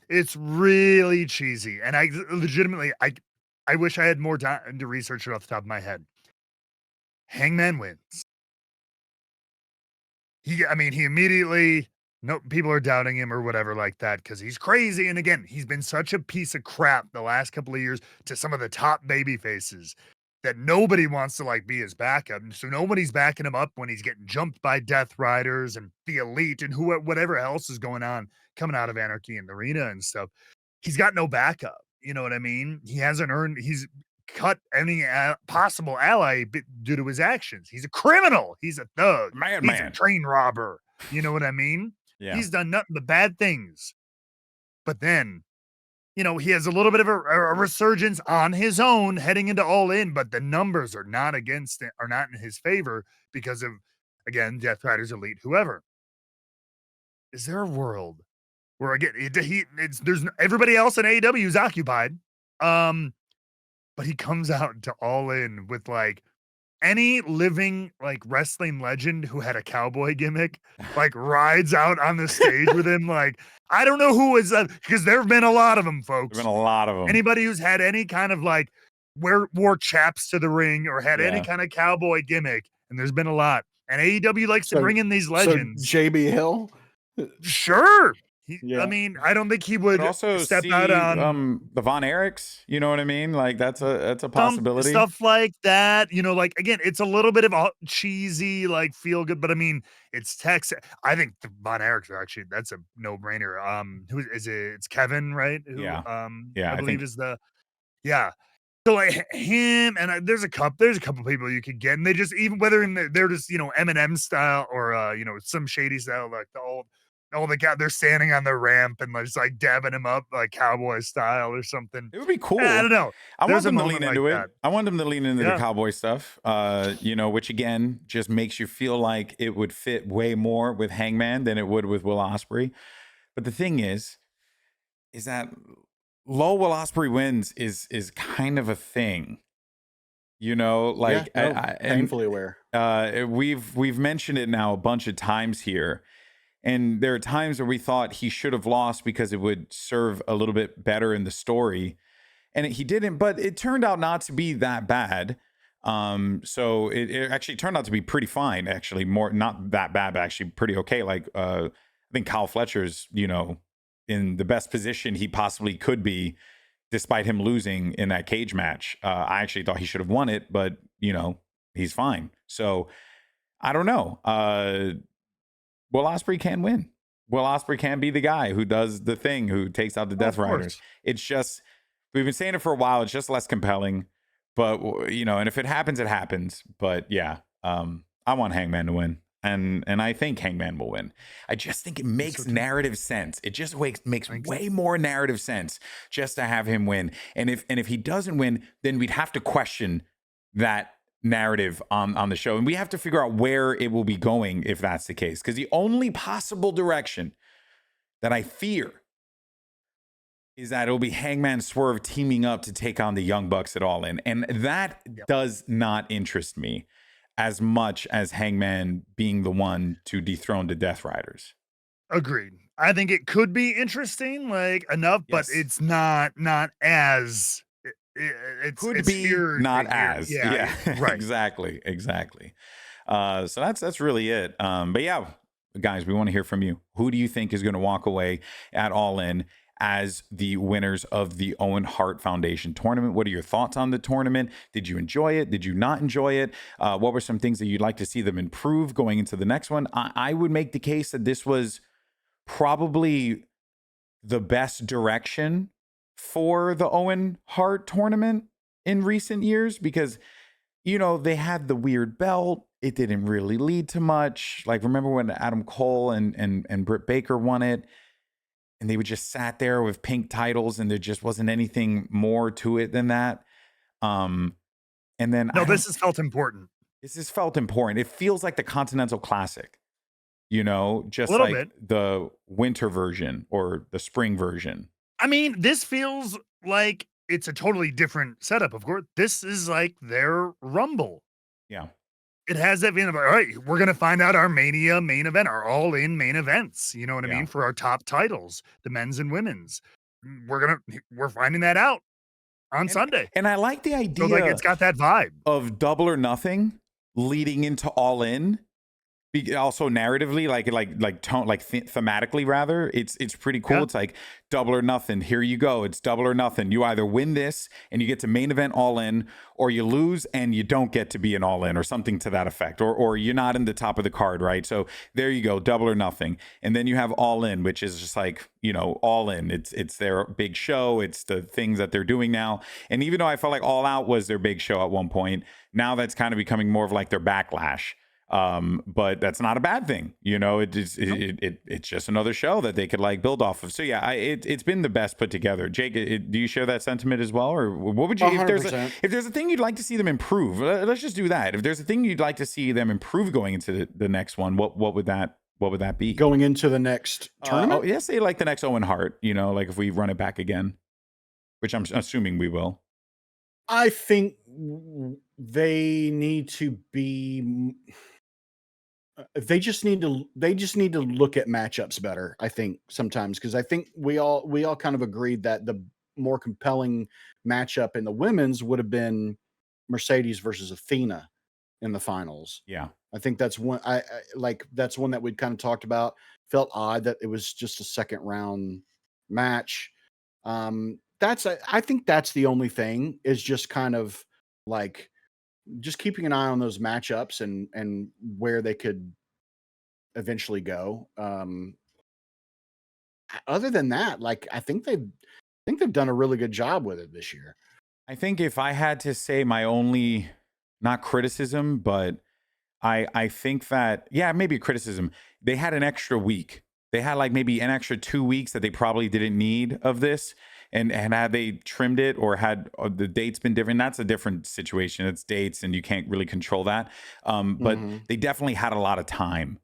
It's really cheesy. And I legitimately I wish I had more time to research it off the top of my head. Hangman wins. He immediately, no, people are doubting him or whatever like that because he's crazy. And again, he's been such a piece of crap the last couple of years to some of the top baby faces that nobody wants to like be his backup. And so nobody's backing him up when he's getting jumped by Death Riders and the Elite and whatever else is going on coming out of Anarchy in the arena and stuff. He's got no backup. You know what I mean? He's cut any possible ally due to his actions. He's a criminal. He's a thug. He's a train robber. You know what I mean? Yeah. He's done nothing but bad things. But then, you know, he has a little bit of a resurgence on his own heading into All In, but the numbers are not against it, are not in his favor because of, again, Death Riders, Elite, whoever. Is there a world where again there's everybody else in AEW is occupied, but he comes out to All In with like any living like wrestling legend who had a cowboy gimmick, like rides out on the stage with him. Like I don't know who is that because there have been a lot of them, folks. There've been a lot of them. Anybody who's had any kind of like wore chaps to the ring or had any kind of cowboy gimmick, and there's been a lot. And AEW likes to bring in these legends. So JB Hill, sure. I mean, I don't think he would also step out on the Von Erichs. You know what I mean? Like that's a possibility. Stuff like that. You know, like again, it's a little bit of a cheesy, like feel good, but I mean, it's Texas. I think the Von Erichs are actually that's a no brainer. Who is it? It's Kevin, right? Who, I believe is the So like him and there's a couple people you could get, and they just even whether they're just Eminem style or some shady style like the old. Oh, they're standing on the ramp and just like dabbing him up like cowboy style or something. It would be cool. I don't know. I want them to lean into it. I want them to lean into the cowboy stuff, which again just makes you feel like it would fit way more with Hangman than it would with Will Ospreay. But the thing is that Will Ospreay wins is kind of a thing. painfully aware. We've mentioned it now a bunch of times here. And there are times where we thought he should have lost because it would serve a little bit better in the story. And he didn't, but it turned out not to be that bad. So it actually turned out to be pretty fine, actually. More not that bad, but actually pretty okay. Like I think Kyle Fletcher's, in the best position he possibly could be, despite him losing in that cage match. I actually thought he should have won it, but he's fine. So I don't know. Will Ospreay can win. Will Ospreay can be the guy who does the thing, who takes out the Death Riders. It's just, we've been saying it for a while. It's just less compelling, but and if it happens, it happens. But yeah, I want Hangman to win, and I think Hangman will win. I just think it makes narrative sense. It just makes way more narrative sense just to have him win. And if he doesn't win, then we'd have to question that narrative on the show, and we have to figure out where it will be going if that's the case, because the only possible direction that I fear is that it'll be Hangman Swerve teaming up to take on the Young Bucks at All In, and that does not interest me as much as Hangman being the one to dethrone the Death Riders. Agreed. I think it could be interesting, like enough, but it's not as it could be not as right. exactly so that's really it. But yeah, guys, we want to hear from you. Who do you think is going to walk away at All In as the winners of the Owen Hart Foundation tournament? What are your thoughts on the tournament? Did you enjoy it? Did you not enjoy it? What were some things that you'd like to see them improve going into the next one? I would make the case that this was probably the best direction for the Owen Hart tournament in recent years because, they had the weird belt. It didn't really lead to much. Like, remember when Adam Cole and Britt Baker won it? And they would just sat there with pink titles and there just wasn't anything more to it than that. And then this has felt important. This has felt important. It feels like the Continental Classic, just a little like bit. the winter version or the spring version. I mean, this feels like it's a totally different setup. Of course, this is like their Rumble. Yeah. It has that feeling of, all right, we're going to find out our Mania main event, our all-in main events. You know what I mean? For our top titles, the men's and women's. We're finding that out on Sunday. And I like the idea. So, like, it's got that vibe of Double or Nothing leading into All In. Also narratively, thematically rather, it's pretty cool. Yeah. It's like Double or Nothing. Here you go. It's Double or Nothing. You either win this and you get to main event All In, or you lose and you don't get to be an All In, or something to that effect, or you're not in the top of the card, right? So there you go, Double or Nothing. And then you have All In, which is just like, All In. It's their big show. It's the things that they're doing now. And even though I felt like All Out was their big show at one point, now that's kind of becoming more of like their backlash. But that's not a bad thing, it's just another show that they could like build off of. So yeah, it's been the best put together. Jake, do you share that sentiment as well, or what would you 100%. if there's a thing you'd like to see them improve? Let's just do that. If there's a thing you'd like to see them improve going into the next one, what would that be? Going into the next tournament? Say like the next Owen Hart, like if we run it back again, which I'm assuming we will. I think they need to be. They just need to look at matchups better, I think, sometimes, because I think we all kind of agreed that the more compelling matchup in the women's would have been Mercedes versus Athena in the finals. Yeah. I think that's one that's one that we'd kind of talked about. Felt odd that it was just a second round match. I think that's the only thing, is just kind of like just keeping an eye on those matchups and where they could eventually go. Other than that, like, I think they've done a really good job with it this year. I think if I had to say my only, not criticism, but I think that, maybe criticism, they had an extra week. They had like maybe an extra 2 weeks that they probably didn't need of this. And had they trimmed it, or had the dates been different, that's a different situation. It's dates and you can't really control that. But they definitely had a lot of time,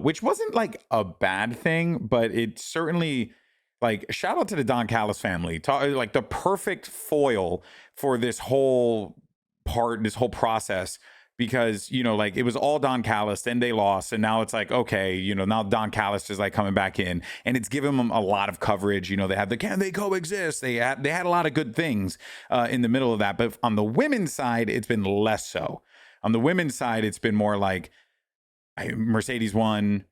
which wasn't like a bad thing, but it certainly, like, shout out to the Don Callis family. Like the perfect foil for this whole process. Because, like, it was all Don Callis, then they lost, and now it's like, okay, now Don Callis is like coming back in, and it's given them a lot of coverage. They had the Can They Coexist? They had a lot of good things in the middle of that. But on the women's side, it's been less so. On the women's side, it's been more like Mercedes won,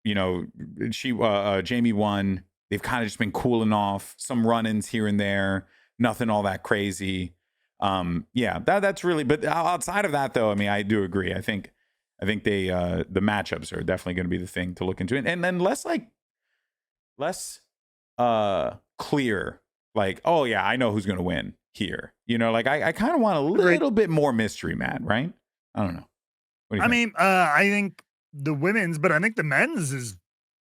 Jamie won. They've kind of just been cooling off, some run-ins here and there, nothing all that crazy. That's really, but outside of that though, I mean, I do agree. I think they, the matchups are definitely going to be the thing to look into, and then less clear, like, oh yeah, I know who's going to win here. Like I kind of want a little bit more mystery, Matt, right? I don't know. What do you think? I think the women's, but I think the men's is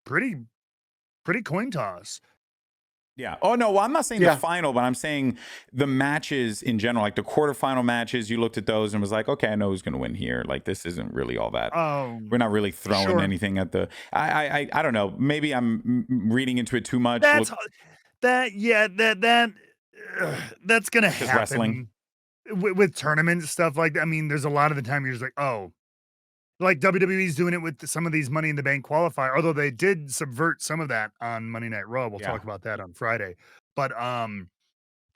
pretty coin toss. Yeah. Oh, no. Well, I'm not saying the final, but I'm saying the matches in general, like the quarterfinal matches. You looked at those and was like, okay, I know who's going to win here. Like, this isn't really all that. We're not really throwing anything at the. I don't know. Maybe I'm reading into it too much. That's going to happen. Wrestling with tournament stuff like that. I mean, there's a lot of the time you're just like, oh. Like WWE's doing it with some of these Money in the Bank qualifier, although they did subvert some of that on Monday Night Raw. We'll talk about that on Friday. But so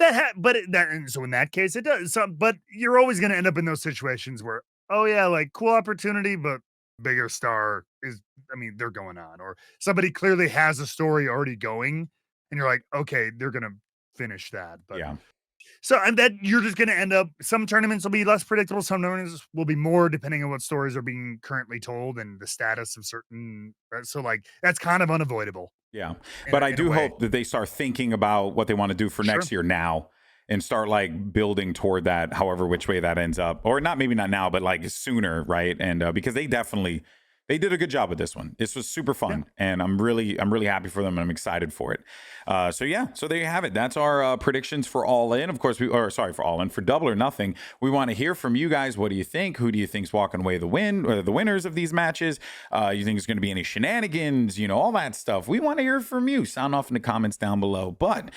in that case it does. But you're always going to end up in those situations where, oh yeah, like cool opportunity, but bigger star is, I mean, they're going on, or somebody clearly has a story already going, and you're like, okay, they're going to finish that. But so, and that you're just going to end up, some tournaments will be less predictable. Some tournaments will be more, depending on what stories are being currently told and the status of certain. So like, that's kind of unavoidable. Yeah. But I do hope that they start thinking about what they want to do for next year now and start like building toward that, however, which way that ends up, or not, maybe not now, but like sooner. Right. And because they did a good job with this one. This was super fun, and I'm really happy for them, and I'm excited for it. So there you have it. That's our predictions for All In. Of course, for All In, for Double or Nothing. We want to hear from you guys. What do you think? Who do you think's walking away the winners of these matches? You think there's going to be any shenanigans? All that stuff. We want to hear from you. Sound off in the comments down below. But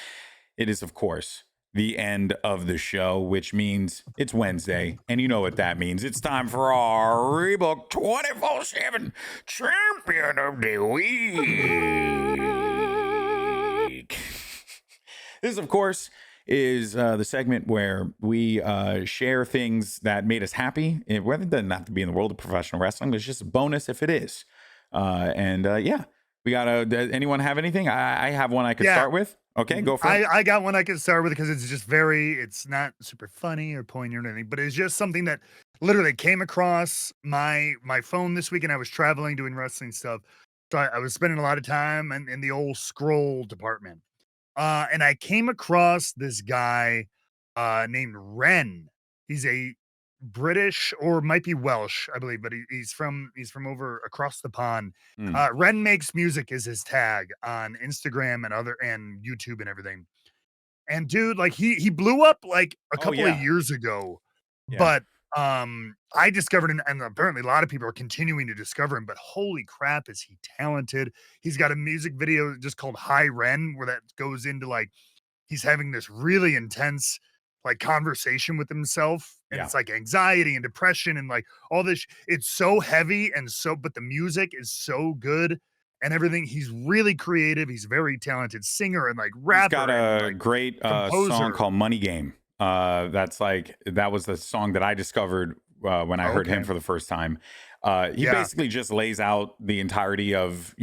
it is, of course, the end of the show, which means it's Wednesday, and you know what that means. It's time for our Rebook 24/7 Champion of the Week. This, of course, is the segment where we share things that made us happy. Whether it doesn't have to be in the world of professional wrestling, it's just a bonus if it is. We got anyone have anything? I have one I could start with. Okay, go for it. I got one I can start with because it's just it's not super funny or poignant or anything, but it's just something that literally came across my phone this week, and I was traveling doing wrestling stuff. So I was spending a lot of time in the old scroll department. And I came across this guy named Ren. He's a British, or might be Welsh, I believe, but he's from over across the pond. Ren Makes Music is his tag on Instagram and YouTube and everything. And dude, like he blew up like a couple of years ago, but I discovered, and apparently a lot of people are continuing to discover him, but holy crap, is he talented. He's got a music video just called Hi Ren, where that goes into like he's having this really intense like conversation with himself, and it's like anxiety and depression and like all this. It's so heavy, but the music is so good and everything. He's really creative. He's a very talented singer and like rapper. He's got a great song called Money Game. That was the song that I discovered when I heard him for the first time. He basically just lays out the entirety of,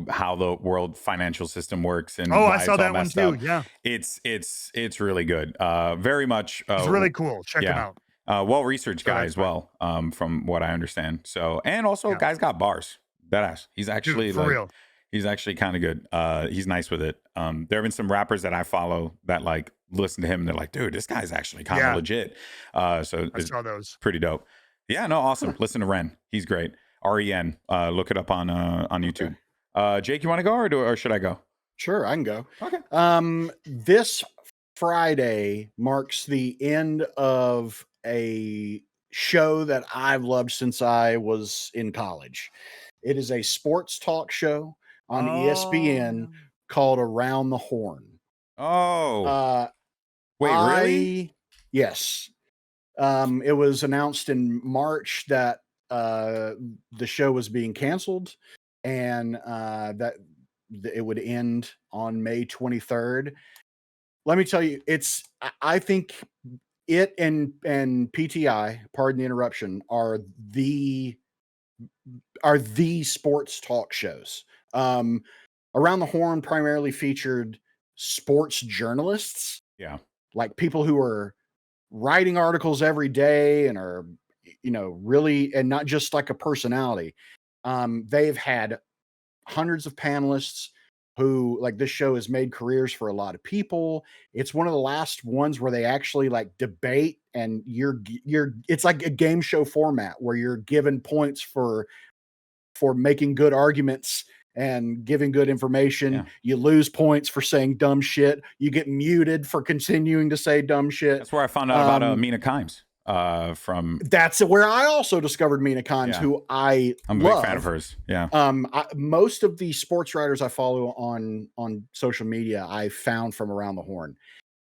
how the world financial system works. And I saw that one too. Yeah. It's really good. Very much. It's really cool. Check him out. Well-researched guy as well, from what I understand. So, and also guy's got bars. Badass. He's actually for real. He's actually kind of good. He's nice with it. There have been some rappers that I follow that like listen to him and they're like, dude, this guy's actually kind of legit. So I saw those. Pretty dope. Yeah, no, awesome. Listen to Ren. He's great. REN. Look it up on YouTube. Okay. Jake, you want to go or should I go? Sure, I can go. Okay. This Friday marks the end of a show that I've loved since I was in college. It is a sports talk show on ESPN called Around the Horn. Oh. Wait, really? Yes. It was announced in March that the show was being canceled and that it would end on May 23rd. Let me tell you, I think it and PTI, pardon the interruption, are the sports talk shows. Around the Horn primarily featured sports journalists. Yeah. Like people who are writing articles every day and are, really, and not just like a personality. They've had hundreds of panelists who, like, this show has made careers for a lot of people. It's one of the last ones where they actually like debate, and it's like a game show format where you're given points for making good arguments and giving good information. Yeah. You lose points for saying dumb shit. You get muted for continuing to say dumb shit. That's where I found out about Mina Kimes. That's where I also discovered Mina Kimes, who I'm a big fan of hers. Yeah. Most of the sports writers I follow on social media, I found from Around the Horn.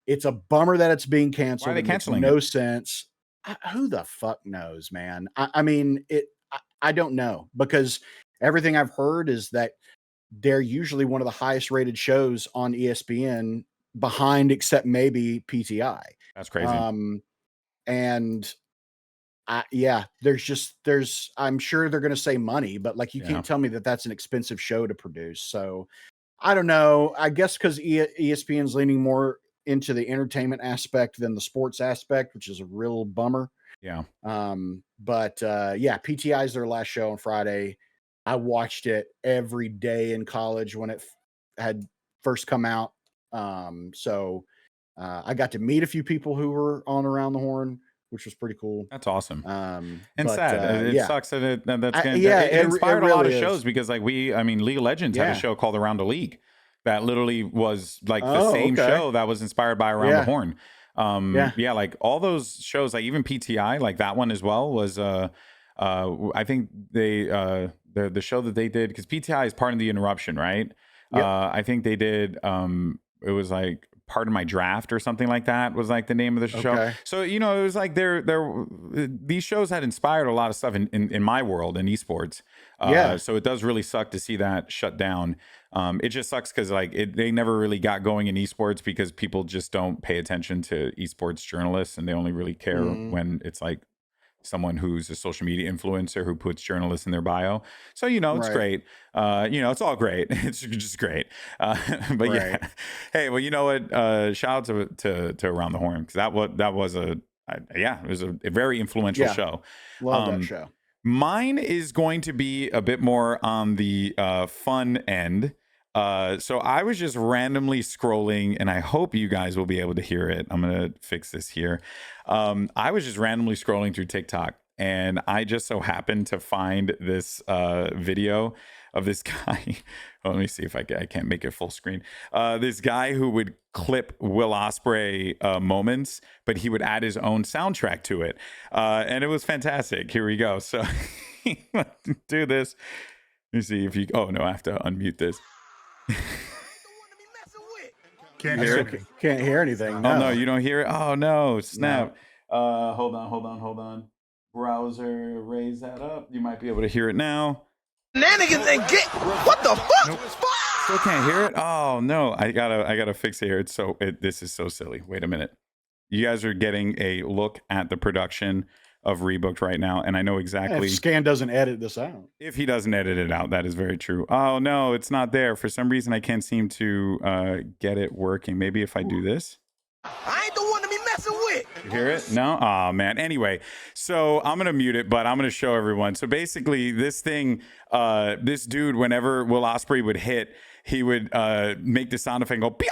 It's a bummer that it's being canceled. Why are they canceling no sense. Who the fuck knows, man? I mean, I don't know, because everything I've heard is that they're usually one of the highest rated shows on ESPN, behind except maybe PTI. That's crazy. And I'm sure they're going to say money, but like, you can't tell me that that's an expensive show to produce. So I don't know. I guess because ESPN's leaning more into the entertainment aspect than the sports aspect, which is a real bummer. Yeah. PTI is their last show on Friday. I watched it every day in college when it had first come out. So I got to meet a few people who were on Around the Horn, which was pretty cool. That's awesome. And sad. It sucks that it inspired really a lot of is. shows, because like League of Legends had a show called Around the League that literally was like the same show that was inspired by Around the Horn. Like all those shows, like even PTI, like that one as well was I think they the show that they did, because PTI is Part of the Interruption, right? I think they did it was like Part of My Draft or something like that was like the name of the show. So it was like these shows had inspired a lot of stuff in my world in esports. So it does really suck to see that shut down. It just sucks because like they never really got going in esports, because people just don't pay attention to esports journalists, and they only really care when it's like someone who's a social media influencer who puts journalists in their bio. So, it's great. It's all great. It's just great. But yeah. Hey, well, you know what? Shout out to Around the Horn, because that was it was a very influential show. Love that show. Mine is going to be a bit more on the fun end. So I was just randomly scrolling, and I hope you guys will be able to hear it. I'm going to fix this here. I was just randomly scrolling through TikTok, and I just so happened to find this video of this guy. Let me see if I can't make it full screen. This guy who would clip Will Ospreay moments, but he would add his own soundtrack to it. And it was fantastic. Here we go. So do this. Let me see if you... Oh, no, I have to unmute this. Can't hear anything. No. Oh no, you don't hear it. Oh no, snap. No. Hold on. Browser, raise that up. You might be able to hear it now. Shenanigans and get what the fuck? Nope. Still can't hear it. Oh no, I gotta fix it here. This is so silly. Wait a minute. You guys are getting a look at the production of Rebooked right now, and I know exactly. If Scan doesn't edit this out. If he doesn't edit it out, that is very true. Oh no, it's not there. For some reason, I can't seem to get it working. Maybe if I do this. I ain't the one to be messing with. You hear it? No? Oh man. Anyway, so I'm gonna mute it, but I'm gonna show everyone. So basically, this thing, this dude, whenever Will Ospreay would hit, he would make the sound effect and go "Pia!"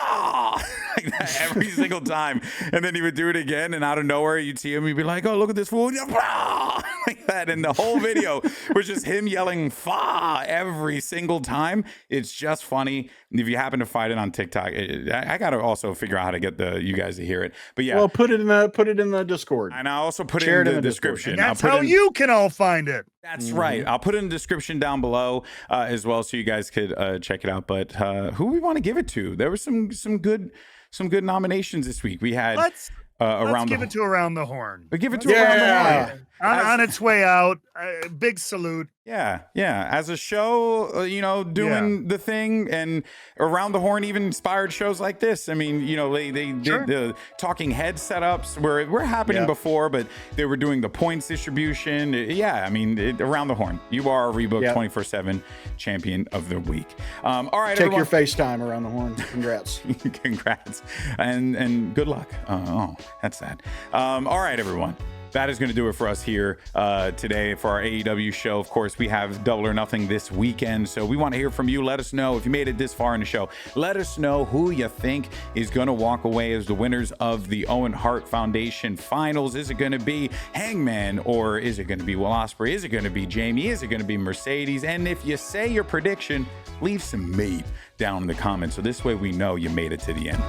like that every single time, and then he would do it again, and out of nowhere you'd see him, he'd be like, "Oh, look at this fool!" like that, and the whole video was just him yelling "Fa!" every single time. It's just funny. If you happen to find it on TikTok, I gotta also figure out how to get you guys to hear it. But yeah, well, put it in the Discord, and I also put it in the description. And that's how you can all find it. That's right. I'll put it in the description down below as well, so you guys could check it out. But who we want to give it to? There were some good nominations this week. We had let's give it to Around the Horn. Give it to Around the Horn. On its way out. Big salute. Yeah. As a show, doing the thing, and Around the Horn even inspired shows like this. I mean, they did the talking head setups were happening before, but they were doing the points distribution. Yeah, I mean, Around the Horn. You are a Rebook 24/7 champion of the week. All right, take your FaceTime Around the Horn. Congrats. Congrats. And good luck. Oh, that's sad. All right, everyone. That is going to do it for us here today for our AEW show. Of course, we have Double or Nothing this weekend, so we want to hear from you. Let us know if you made it this far in the show. Let us know who you think is going to walk away as the winners of the Owen Hart Foundation Finals. Is it going to be Hangman, or is it going to be Will Ospreay? Is it going to be Jamie? Is it going to be Mercedes? And if you say your prediction, leave some meat down in the comments, so this way we know you made it to the end.